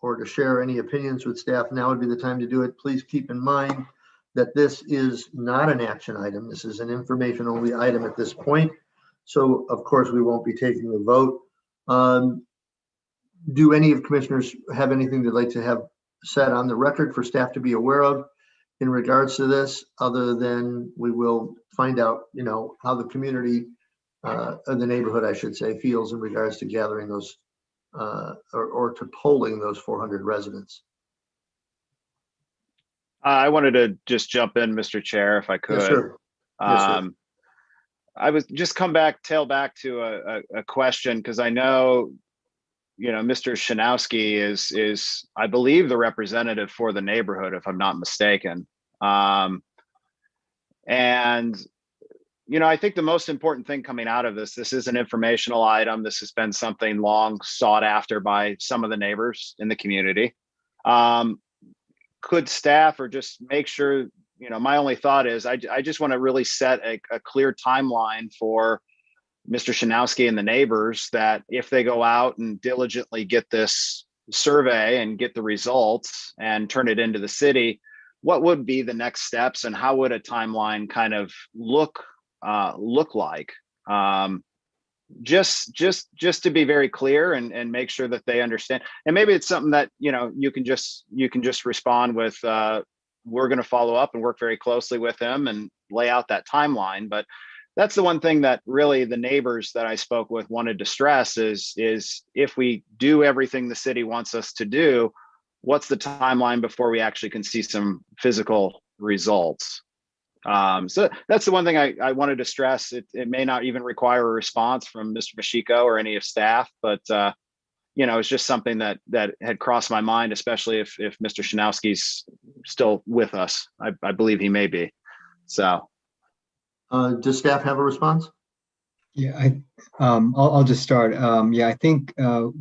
or to share any opinions with staff, now would be the time to do it. Please keep in mind that this is not an action item. This is an information only item at this point. So of course we won't be taking a vote. Do any of commissioners have anything they'd like to have said on the record for staff to be aware of in regards to this, other than we will find out, how the community, or the neighborhood, I should say, feels in regards to gathering those or to polling those 400 residents? I wanted to just jump in, Mr. Chair, if I could. Yes, sir. Yes, sir. I was just tail back to a question, because I know, Mr. Shanowski is, I believe, the representative for the neighborhood, if I'm not mistaken. And, I think the most important thing coming out of this is an informational item. This has been something long sought after by some of the neighbors in the community. Could staff or just make sure, my only thought is I just want to really set a clear timeline for Mr. Shanowski and the neighbors, that if they go out and diligently get this survey and get the results and turn it into the city, what would be the next steps and how would a timeline kind of look like? just to be very clear and make sure that they understand. And maybe it's something that, you can just respond with, we're going to follow up and work very closely with them and lay out that timeline. But that's the one thing that really the neighbors that I spoke with wanted to stress is if we do everything the city wants us to do, what's the timeline before we actually can see some physical results? So that's the one thing I wanted to stress. It may not even require a response from Mr. Ashiko or any of staff, but it's just something that had crossed my mind, especially if Mr. Shanowski's still with us. I believe he may be. So, does staff have a response? Yeah, I'll just start. Yeah, I think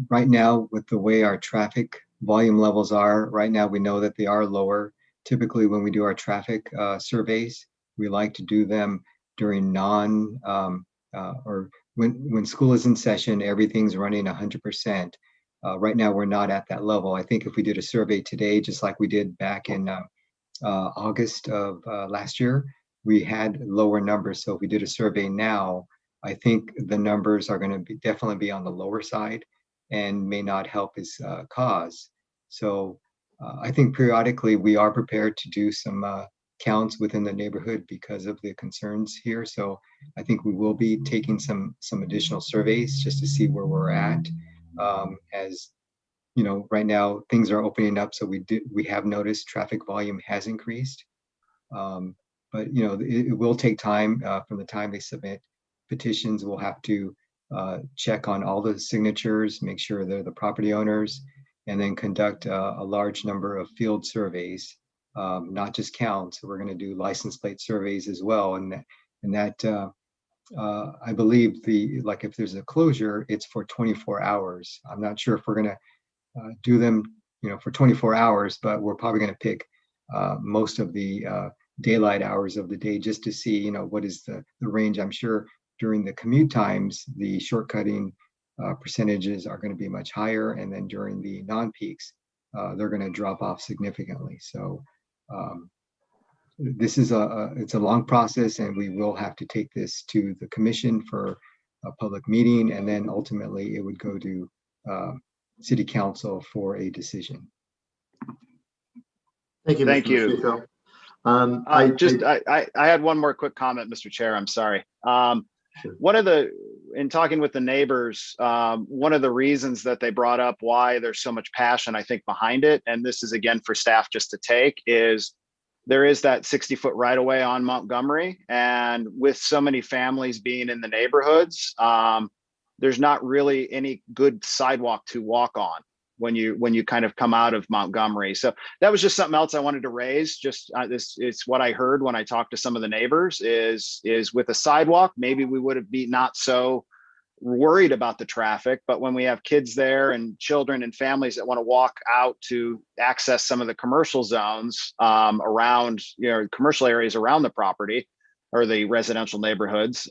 right now with the way our traffic volume levels are right now, we know that they are lower. Typically, when we do our traffic surveys, we like to do them during or when school is in session, everything's running 100%. Right now, we're not at that level. I think if we did a survey today, just like we did back in August of last year, we had lower numbers. So if we did a survey now, I think the numbers are going to definitely be on the lower side and may not help his cause. So I think periodically we are prepared to do some counts within the neighborhood because of the concerns here. So I think we will be taking some additional surveys just to see where we're at. As right now things are opening up, so we have noticed traffic volume has increased. But it will take time from the time they submit petitions. We'll have to check on all the signatures, make sure they're the property owners, and then conduct a large number of field surveys, not just counts. We're going to do license plate surveys as well, and that I believe if there's a closure, it's for 24 hours. I'm not sure if we're going to do them, for 24 hours, but we're probably going to pick most of the daylight hours of the day just to see, what is the range. I'm sure during the commute times, the shortcutting percentages are going to be much higher, and then during the non-peaks, they're going to drop off significantly. So this is it's a long process, and we will have to take this to the commission for a public meeting, and then ultimately it would go to city council for a decision. Thank you. Thank Mr. you. Ashiko. I had one more quick comment, Mr. Chair. I'm sorry. Sure. In talking with the neighbors, one of the reasons that they brought up why there's so much passion, I think, behind it, and this is again for staff just to take, is there is that 60-foot right of way on Montgomery, and with so many families being in the neighborhoods, there's not really any good sidewalk to walk on when you kind of come out of Montgomery. So that was just something else I wanted to raise. Just this is what I heard when I talked to some of the neighbors is with a sidewalk, maybe we would have been not so worried about the traffic, but when we have kids there and children and families that want to walk out to access some of the commercial zones around, commercial areas around the property or the residential neighborhoods,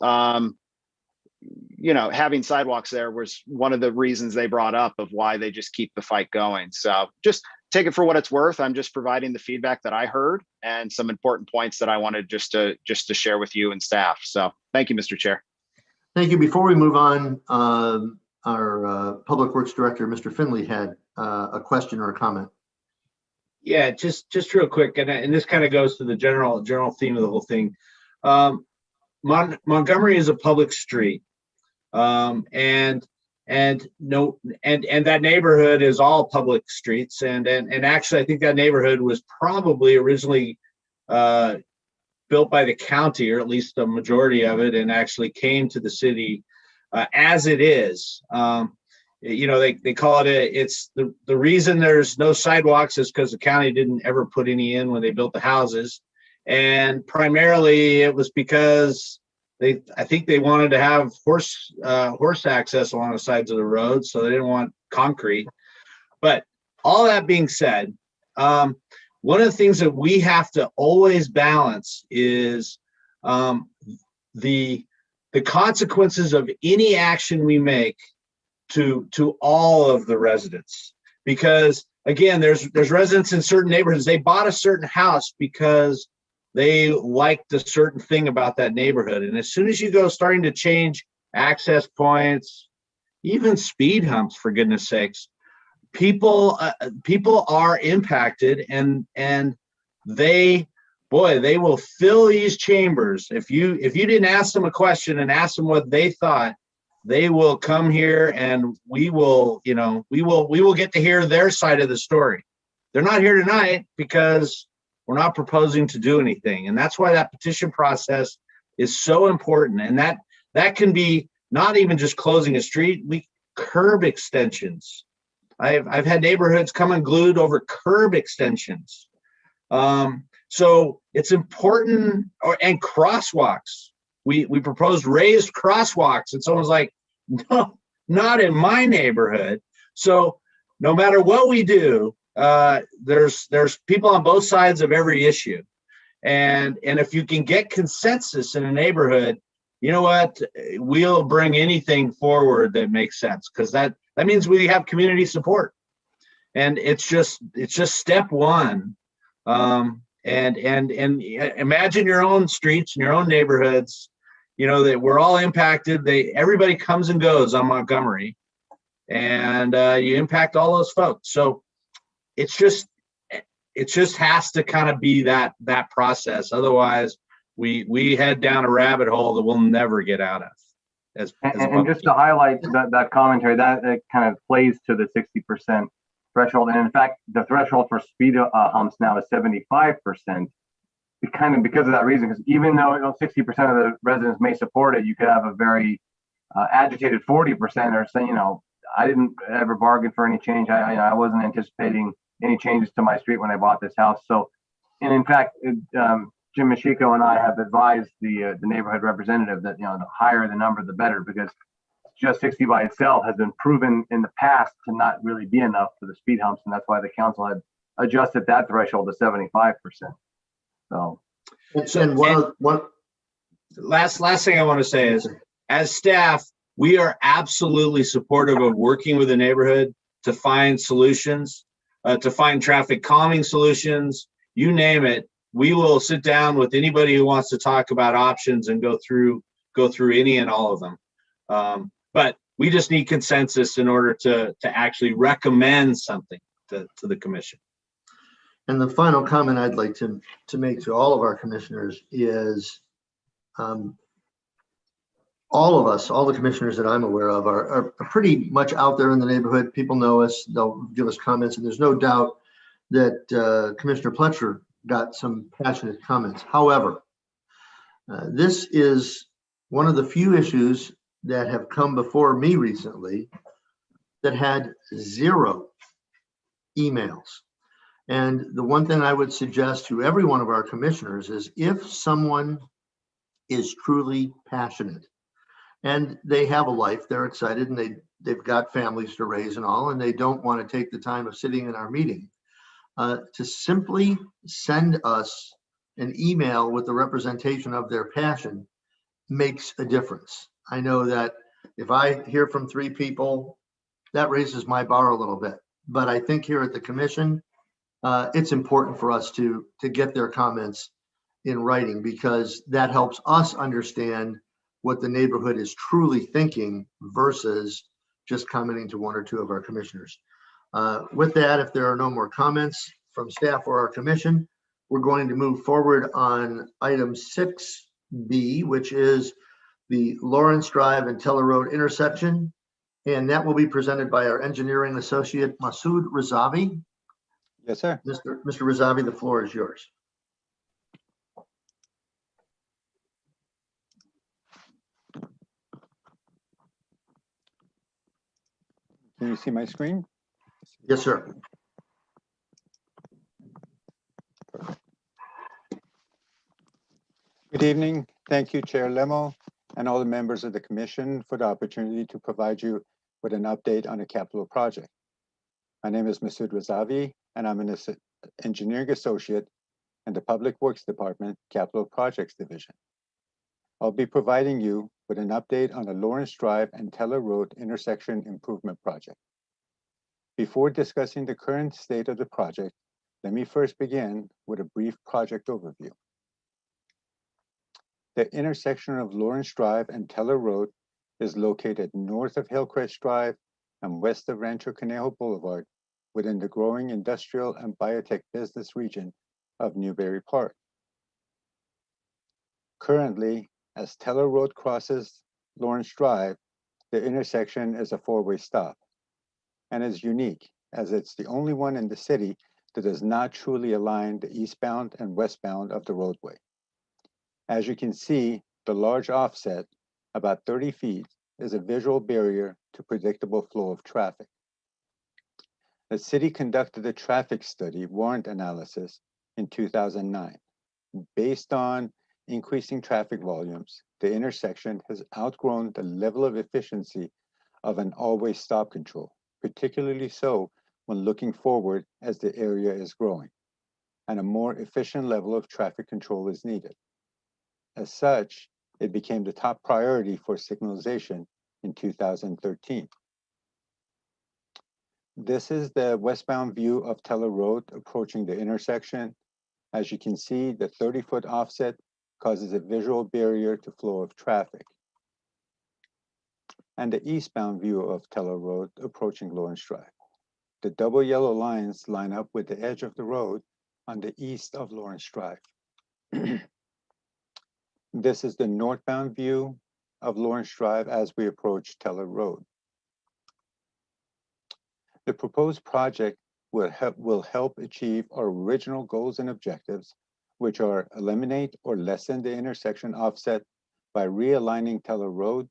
having sidewalks there was one of the reasons they brought up of why they just keep the fight going. So just take it for what it's worth. I'm just providing the feedback that I heard and some important points that I wanted just to share with you and staff. So thank you, Mr. Chair. Thank you. Before we move on, our Public Works Director, Mr. Finley, had a question or a comment. Yeah, just real quick, and this kind of goes to the general theme of the whole thing. Montgomery is a public street, and that neighborhood is all public streets, and actually, I think that neighborhood was probably originally built by the county, or at least a majority of it, and actually came to the city as it is. They call it's the reason there's no sidewalks is because the county didn't ever put any in when they built the houses. And primarily it was because I think they wanted to have horse access along the sides of the road, so they didn't want concrete. But all that being said, one of the things that we have to always balance is the consequences of any action we make to all of the residents. Because again, there's residents in certain neighborhoods, they bought a certain house because they liked a certain thing about that neighborhood. And as soon as you go starting to change access points, even speed humps, for goodness sakes. People are impacted, and they will fill these chambers. If you didn't ask them a question and ask them what they thought, they will come here, and we will get to hear their side of the story. They're not here tonight because we're not proposing to do anything, and that's why that petition process is so important. And that can be not even just closing a street, curb extensions. I've had neighborhoods come unglued over curb extensions. So it's important, and crosswalks. We proposed raised crosswalks, and someone's like, no, not in my neighborhood. So no matter what we do, there's people on both sides of every issue. And if you can get consensus in a neighborhood, you know what, we'll bring anything forward that makes sense, because that means we have community support. And it's just step one. And imagine your own streets and your own neighborhoods, that we're all impacted. Everybody comes and goes on Montgomery, and you impact all those folks. So it just has to kind of be that process. Otherwise, we head down a rabbit hole that we'll never get out of. And just to highlight that commentary, that kind of plays to the 60% threshold. And in fact, the threshold for speed humps now is 75%. Because of that reason, because even though 60% of the residents may support it, you could have a very agitated 40% or saying, I didn't ever bargain for any change. I wasn't anticipating any changes to my street when I bought this house. So, and in fact, Jim Ashiko and I have advised the neighborhood representative that the higher the number, the better, because just 60 by itself has been proven in the past to not really be enough for the speed humps, and that's why the council had adjusted that threshold to 75%. So, one last thing I want to say is, as staff, we are absolutely supportive of working with the neighborhood to find solutions, to find traffic calming solutions, you name it. We will sit down with anybody who wants to talk about options and go through any and all of them. But we just need consensus in order to actually recommend something to the commission. And the final comment I'd like to make to all of our commissioners is, all of us, all the commissioners that I'm aware of are pretty much out there in the neighborhood. People know us, they'll give us comments, and there's no doubt that Commissioner Pletcher got some passionate comments. However, this is one of the few issues that have come before me recently that had 0 emails. And the one thing I would suggest to every one of our commissioners is, if someone is truly passionate and they have a life, they're excited, and they've got families to raise and all, and they don't want to take the time of sitting in our meeting, to simply send us an email with the representation of their passion makes a difference. I know that if I hear from 3 people, that raises my bar a little bit. But I think here at the commission, it's important for us to get their comments in writing, because that helps us understand what the neighborhood is truly thinking versus just commenting to 1 or 2 of our commissioners. With that, if there are no more comments from staff or our commission, we're going to move forward on item 6B, which is the Lawrence Drive and Teller Road intersection. And that will be presented by our engineering associate, Masood Razavi. Yes, sir. Mr. Razavi, the floor is yours. Can you see my screen? Yes, sir. Good evening. Thank you, Chair Lemo, and all the members of the commission for the opportunity to provide you with an update on a capital project. My name is Masood Razavi, and I'm an engineering associate in the Public Works Department, Capital Projects Division. I'll be providing you with an update on the Lawrence Drive and Teller Road intersection improvement project. Before discussing the current state of the project, let me first begin with a brief project overview. The intersection of Lawrence Drive and Teller Road is located north of Hillcrest Drive and west of Rancho Conejo Boulevard within the growing industrial and biotech business region of Newberry Park. Currently, as Teller Road crosses Lawrence Drive, the intersection is a four-way stop and is unique as it's the only one in the city that does not truly align the eastbound and westbound of the roadway. As you can see, the large offset, about 30 feet, is a visual barrier to predictable flow of traffic. The city conducted a traffic study warrant analysis in 2009. Based on increasing traffic volumes, the intersection has outgrown the level of efficiency of an always stop control, particularly so when looking forward as the area is growing, and a more efficient level of traffic control is needed. As such, it became the top priority for signalization in 2013. This is the westbound view of Teller Road approaching the intersection. As you can see, the 30-foot offset causes a visual barrier to flow of traffic. And the eastbound view of Teller Road approaching Lawrence Drive. The double yellow lines line up with the edge of the road on the east of Lawrence Drive. This is the northbound view of Lawrence Drive as we approach Teller Road. The proposed project will help achieve our original goals and objectives, which are eliminate or lessen the intersection offset by realigning Teller Road,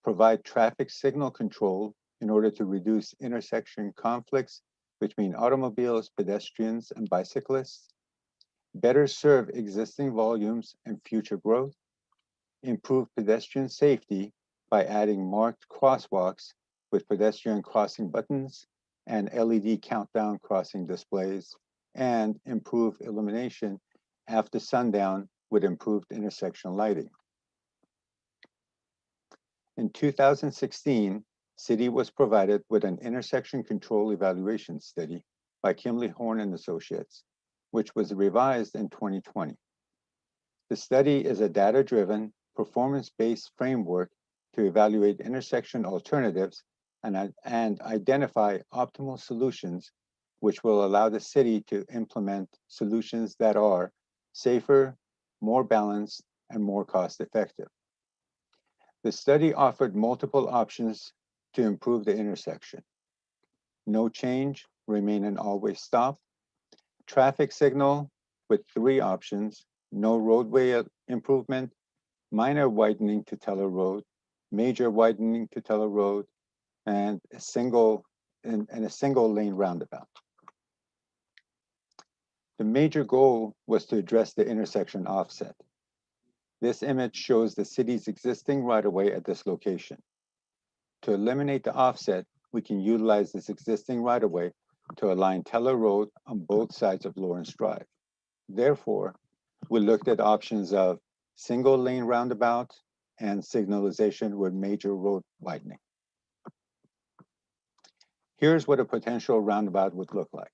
provide traffic signal control in order to reduce intersection conflicts between automobiles, pedestrians, and bicyclists, better serve existing volumes and future growth, improve pedestrian safety by adding marked crosswalks with pedestrian crossing buttons and LED countdown crossing displays, and improve illumination after sundown with improved intersection lighting. In 2016, City was provided with an intersection control evaluation study by Kimley Horn and Associates, which was revised in 2020. The study is a data-driven, performance-based framework to evaluate intersection alternatives and identify optimal solutions, which will allow the city to implement solutions that are safer, more balanced, and more cost-effective. The study offered multiple options to improve the intersection. No change, remain an always stop. Traffic signal with 3 options: no roadway improvement, minor widening to Teller Road, major widening to Teller Road, and a single lane roundabout. The major goal was to address the intersection offset. This image shows the city's existing right-of-way at this location. To eliminate the offset, we can utilize this existing right-of-way to align Teller Road on both sides of Lawrence Drive. Therefore, we looked at options of single lane roundabout and signalization with major road widening. Here's what a potential roundabout would look like.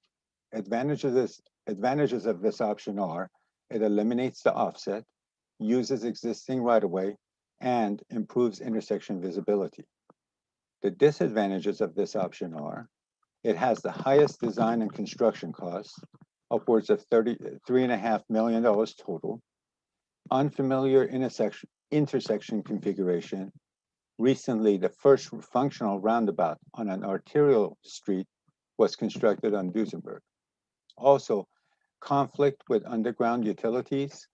Advantages of this option are: it eliminates the offset, uses existing right-of-way, and improves intersection visibility. The disadvantages of this option are: it has the highest design and construction costs, upwards of $3.5 million total, unfamiliar intersection configuration. Recently, the first functional roundabout on an arterial street was constructed on Duesenberg. Also, conflict with underground utilities,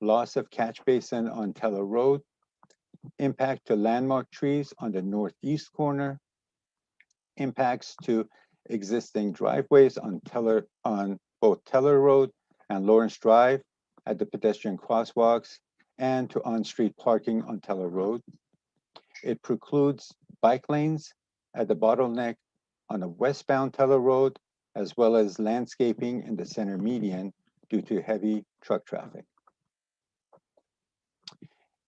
loss of catch basin on Teller Road, impact to landmark trees on the northeast corner, impacts to existing driveways on both Teller Road and Lawrence Drive at the pedestrian crosswalks, and to on-street parking on Teller Road. It precludes bike lanes at the bottleneck on the westbound Teller Road, as well as landscaping in the center median due to heavy truck traffic.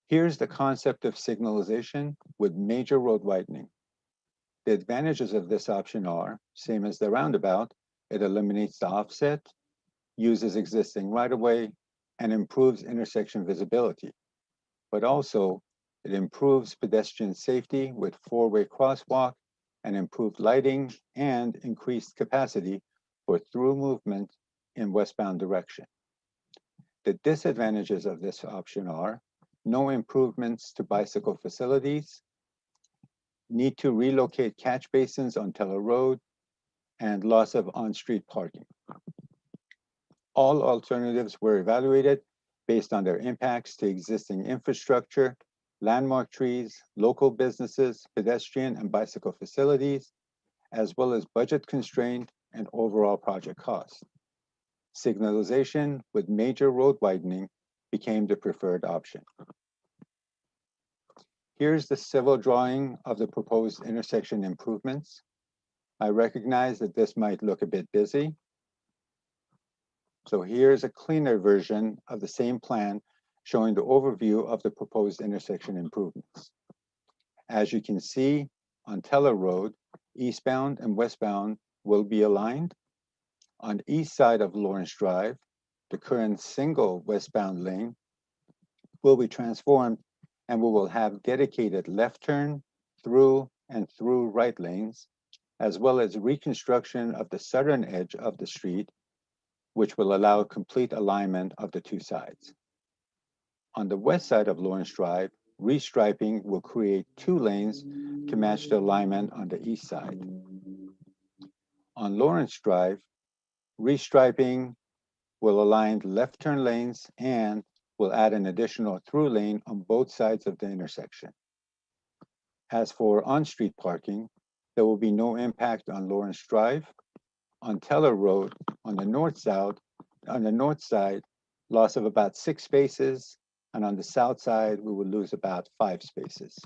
Here's the concept of signalization with major road widening. The advantages of this option are, same as the roundabout: it eliminates the offset, uses existing right-of-way, and improves intersection visibility. But also, It improves pedestrian safety with four-way crosswalk and improved lighting and increased capacity for through movement in westbound direction. The disadvantages of this option are no improvements to bicycle facilities, need to relocate catch basins on Teller Road, and loss of on-street parking. All alternatives were evaluated based on their impacts to existing infrastructure, landmark trees, local businesses, pedestrian and bicycle facilities, as well as budget constraint and overall project cost. Signalization with major road widening became the preferred option. Here's the civil drawing of the proposed intersection improvements. I recognize that this might look a bit busy. So here's a cleaner version of the same plan showing the overview of the proposed intersection improvements. As you can see, on Teller Road, eastbound and westbound will be aligned. On the east side of Lawrence Drive, the current single westbound lane will be transformed and we will have dedicated left turn, through, and through right lanes, as well as reconstruction of the southern edge of the street, which will allow complete alignment of the two sides. On the west side of Lawrence Drive, restriping will create two lanes to match the alignment on the east side. On Lawrence Drive, restriping will align left turn lanes and will add an additional through lane on both sides of the intersection. As for on-street parking, there will be no impact on Lawrence Drive. On Teller Road, on the north side, loss of about 6 spaces, and on the south side, we will lose about 5 spaces.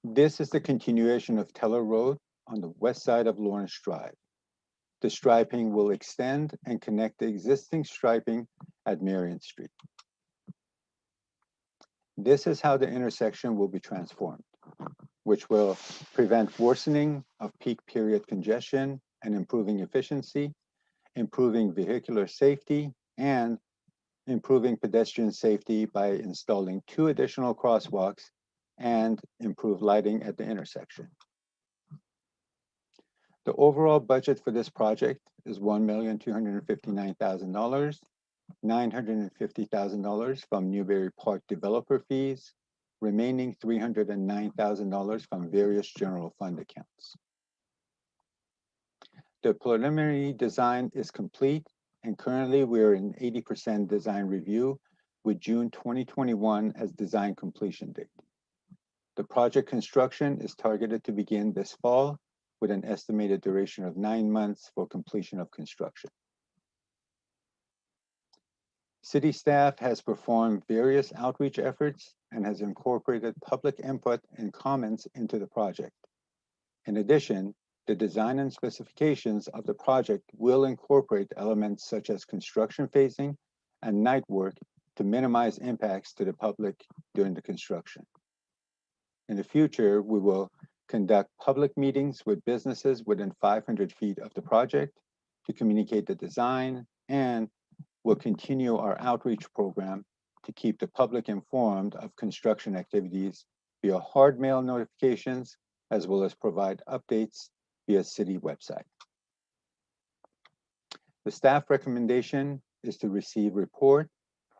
This is the continuation of Teller Road on the west side of Lawrence Drive. The striping will extend and connect the existing striping at Marion Street. This is how the intersection will be transformed, which will prevent worsening of peak period congestion and improving efficiency, improving vehicular safety, and improving pedestrian safety by installing 2 additional crosswalks and improved lighting at the intersection. The overall budget for this project is $1,259,000, $950,000 from Newberry Park developer fees, remaining $309,000 from various general fund accounts. The preliminary design is complete, and currently we're in 80% design review with June 2021 as design completion date. The project construction is targeted to begin this fall with an estimated duration of 9 months for completion of construction. City staff has performed various outreach efforts and has incorporated public input and comments into the project. In addition, the design and specifications of the project will incorporate elements such as construction phasing and night work to minimize impacts to the public during the construction. In the future, we will conduct public meetings with businesses within 500 feet of the project to communicate the design, and will continue our outreach program to keep the public informed of construction activities via hard mail notifications, as well as provide updates via city website. The staff recommendation is to receive report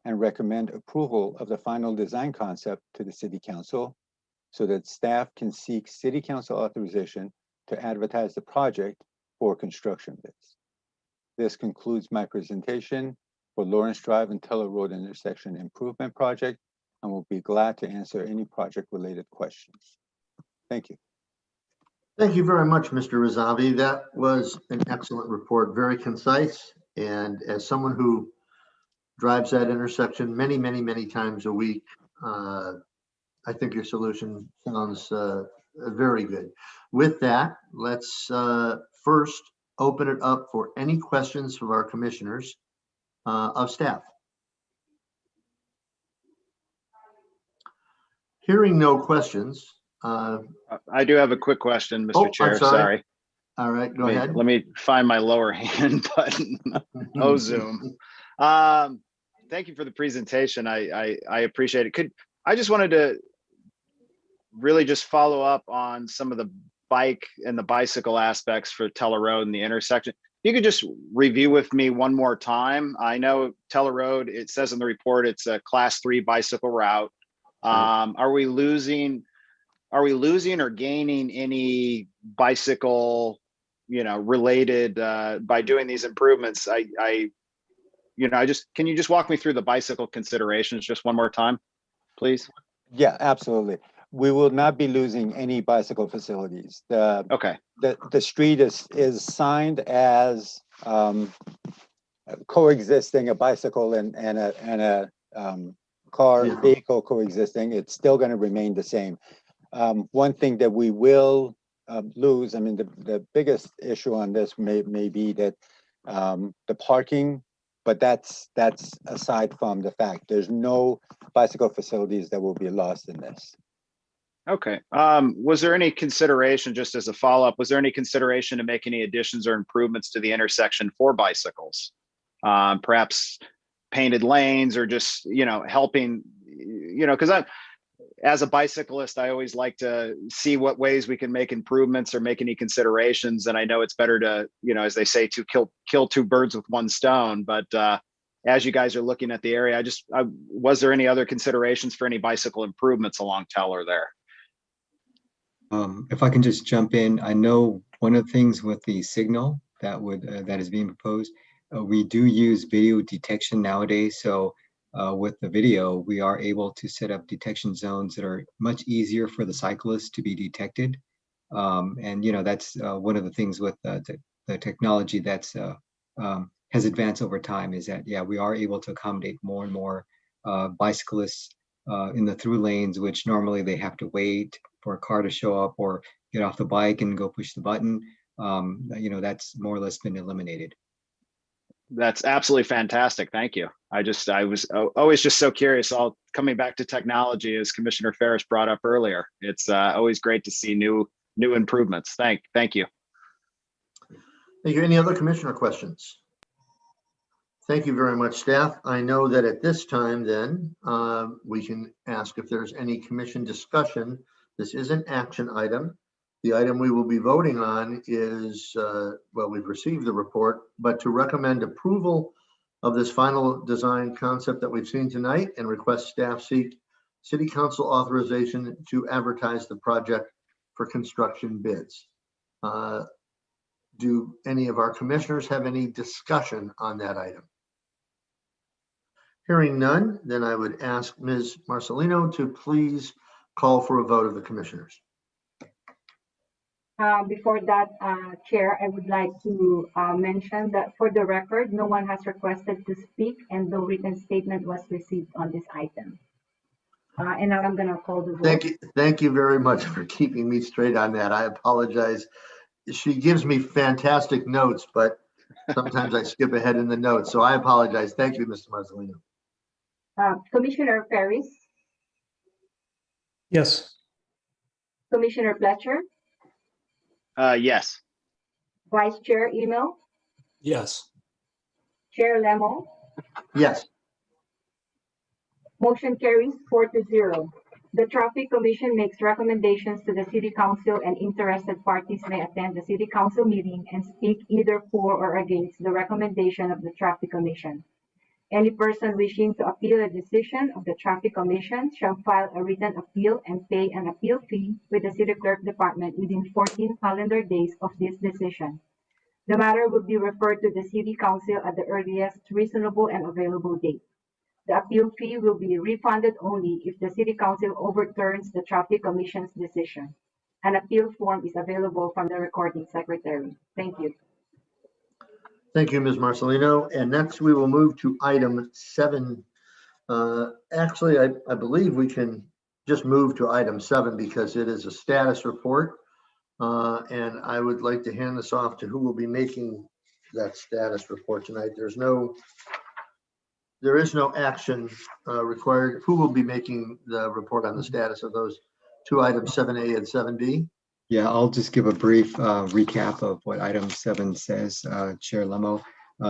and recommend approval of the final design concept to the City Council so that staff can seek City Council authorization to advertise the project for construction bids. This concludes my presentation for Lawrence Drive and Teller Road intersection improvement project, and we'll be glad to answer any project-related questions. Thank you. Thank you very much, Mr. Razavi. That was an excellent report, very concise. And as someone who drives that intersection many, many, many times a week, I think your solution sounds very good. With that, let's first open it up for any questions from our commissioners of staff. Hearing no questions. I do have a quick question, Mr. Chair. I'm sorry. Sorry. All right, go ahead. Let me find my lower hand button. Oh, Zoom. thank you for the presentation. I appreciate it. I just wanted to really just follow up on some of the bike and the bicycle aspects for Teller Road and the intersection. You could just review with me one more time. I know Teller Road, it says in the report, it's a class 3 bicycle route. Are we losing or gaining any bicycle, related, by doing these improvements? Can you just walk me through the bicycle considerations just one more time, please? Yeah, absolutely. We will not be losing any bicycle facilities. Okay. The street is signed as coexisting, a bicycle and a vehicle coexisting. It's still going to remain the same. One thing that we will lose, I mean, the biggest issue on this may be that the parking, but that's aside from the fact there's no bicycle facilities that will be lost in this. Okay. Was there any consideration, just as a follow-up, was there any consideration to make any additions or improvements to the intersection for bicycles? Perhaps painted lanes or just, helping, because as a bicyclist, I always like to see what ways we can make improvements or make any considerations. And I know it's better to, as they say, to kill two birds with one stone. But as you guys are looking at the area, was there any other considerations for any bicycle improvements along Teller there? If I can just jump in, I know one of the things with the signal that is being proposed, we do use video detection nowadays. So with the video, we are able to set up detection zones that are much easier for the cyclists to be detected. And that's one of the things with the technology that's has advanced over time, is that we are able to accommodate more and more bicyclists in the through lanes, which normally they have to wait for a car to show up or get off the bike and go push the button. That's more or less been eliminated. That's absolutely fantastic. Thank you. I was always just so curious, all coming back to technology, as Commissioner Ferris brought up earlier. It's always great to see new improvements. Thank you. Thank you. Any other commissioner questions? Thank you very much, staff. I know that at this time then we can ask if there's any commission discussion. This is an action item. The item we will be voting on is, we've received the report, but to recommend approval of this final design concept that we've seen tonight and request staff seek City Council authorization to advertise the project for construction bids. Do any of our commissioners have any discussion on that item? Hearing none, then I would ask Ms. Marcelino to please call for a vote of the commissioners. Before that, Chair, I would like to mention that for the record, no one has requested to speak and no written statement was received on this item. And now I'm going to call the vote. Thank you very much for keeping me straight on that. I apologize. She gives me fantastic notes, but sometimes I skip ahead in the notes. So I apologize. Thank you, Mr. Marcelino. Commissioner Ferris? Yes. Commissioner Fletcher? Yes. Vice Chair Email? Yes. Chair Lemo? Yes. Motion carries 4-0. The Traffic Commission makes recommendations to the City Council, and interested parties may attend the City Council meeting and speak either for or against the recommendation of the Traffic Commission. Any person wishing to appeal a decision of the Traffic Commission shall file a written appeal and pay an appeal fee with the City Clerk Department within 14 calendar days of this decision. The matter will be referred to the City Council at the earliest reasonable and available date. The appeal fee will be refunded only if the City Council overturns the Traffic Commission's decision. An appeal form is available from the recording secretary. Thank you. Thank you, Ms. Marcelino. And next we will move to item 7. Actually, I believe we can just move to item 7 because it is a status report. And I would like to hand this off to who will be making that status report tonight. There is no action required. Who will be making the report on the status of those two items, 7A and 7B? Yeah, I'll just give a brief recap of what item 7 says, Chair Lemo.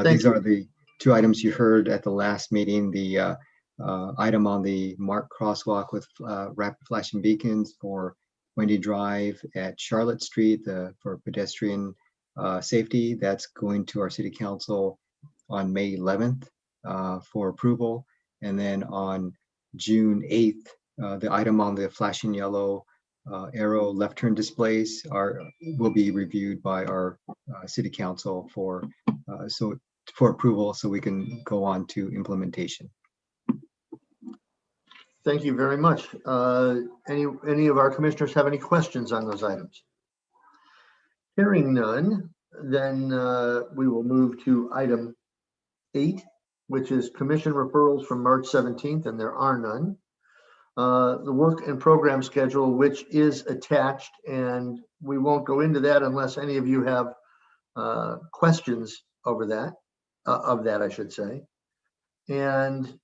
These are the two items you heard at the last meeting, the item on the marked crosswalk with rapid flashing beacons for Wendy Drive at Charlotte Street for pedestrian safety. That's going to our city council on May 11th for approval. And then on June 8th, the item on the flashing yellow arrow left turn displays will be reviewed by our city council for approval, so we can go on to implementation. Thank you very much. Any of our commissioners have any questions on those items? Hearing none, then we will move to item 8, which is commission referrals from March 17th, and there are none. The work and program schedule, which is attached, and we won't go into that unless any of you have questions over that, I should say. And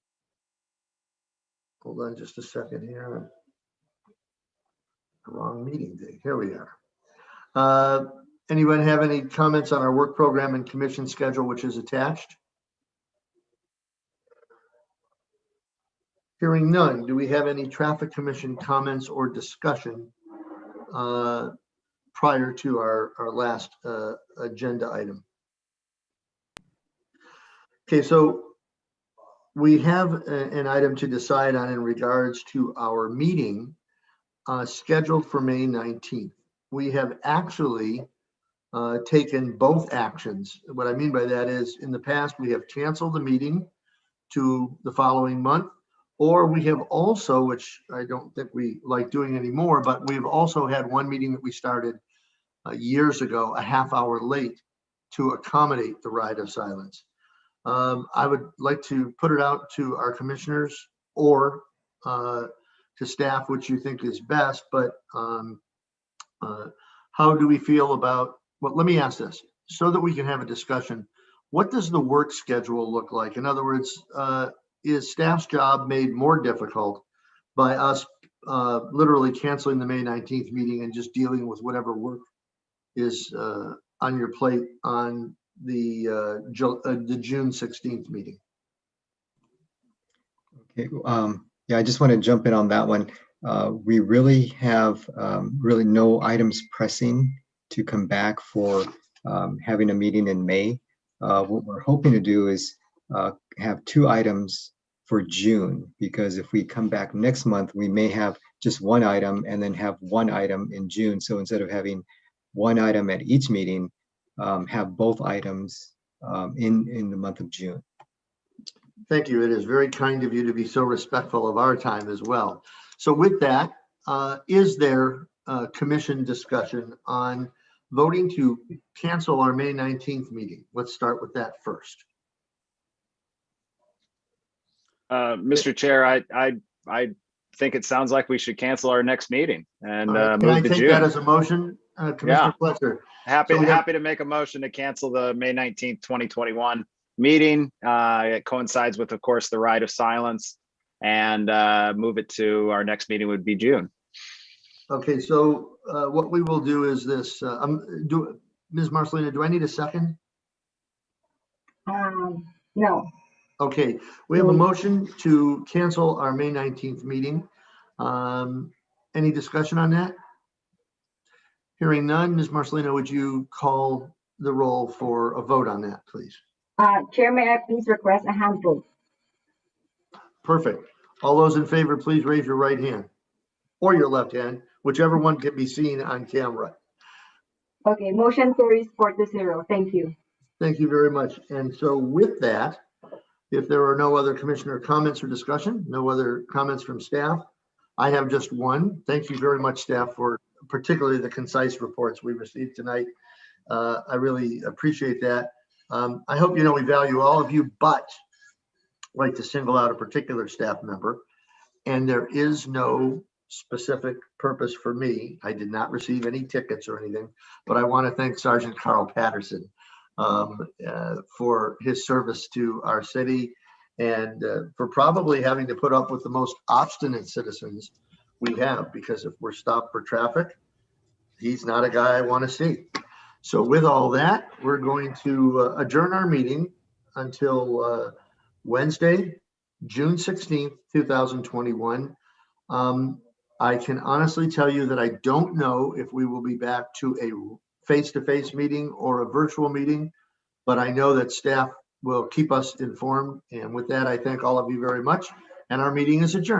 hold on just a second here. Wrong meeting date. Here we are. Anyone have any comments on our work program and commission schedule, which is attached? Hearing none, do we have any traffic commission comments or discussion prior to our last agenda item? Okay, so we have an item to decide on in regards to our meeting scheduled for May 19th. We have actually taken both actions. What I mean by that is, in the past, we have canceled the meeting to the following month, or we have also, which I don't think we like doing anymore, but we've also had one meeting that we started years ago, a half hour late, to accommodate the ride of silence. I would like to put it out to our commissioners or to staff, which you think is best, but how do we feel about, well, let me ask this so that we can have a discussion. What does the work schedule look like? In other words, is staff's job made more difficult by us literally canceling the May 19th meeting and just dealing with whatever work is on your plate on the June 16th meeting? Okay, yeah, I just want to jump in on that one. We really have really no items pressing to come back for having a meeting in May. What we're hoping to do is have 2 items for June, because if we come back next month, we may have just 1 item and then have 1 item in June. So instead of having 1 item at each meeting, have both items in the month of June. Thank you. It is very kind of you to be so respectful of our time as well. So with that, is there commission discussion on voting to cancel our May 19th meeting? Let's start with that first. Mr. Chair, I think it sounds like we should cancel our next meeting and can I move to take June. that as a motion, Commissioner Fletcher? Happy to make a motion to cancel the May 19th, 2021 meeting. It coincides with, of course, the ride of silence, and move it to our next meeting would be June. Okay, so what we will do is this. Ms. Marcelina, do I need a second? No. Okay, we have a motion to cancel our May 19th meeting. Any discussion on that? Hearing none, Ms. Marcelina, would you call the roll for a vote on that, please? Chair, may I please request a hand vote? Perfect. All those in favor, please raise your right hand or your left hand, whichever one can be seen on camera. Okay, motion carries 4-0. Thank you. Thank you very much. And so with that, if there are no other commissioner comments or discussion, no other comments from staff, I have just one. Thank you very much, staff, for particularly the concise reports we received tonight. I really appreciate that. I hope you know we value all of you, but I'd like to single out a particular staff member, and there is no specific purpose for me. I did not receive any tickets or anything, but I want to thank Sergeant Carl Patterson for his service to our city and for probably having to put up with the most obstinate citizens we have, because if we're stopped for traffic, he's not a guy I want to see. So with all that, we're going to adjourn our meeting. until Wednesday, June 16th, 2021. I can honestly tell you that I don't know if we will be back to a face-to-face meeting or a virtual meeting, but I know that staff will keep us informed. And with that, I thank all of you very much, and our meeting is adjourned.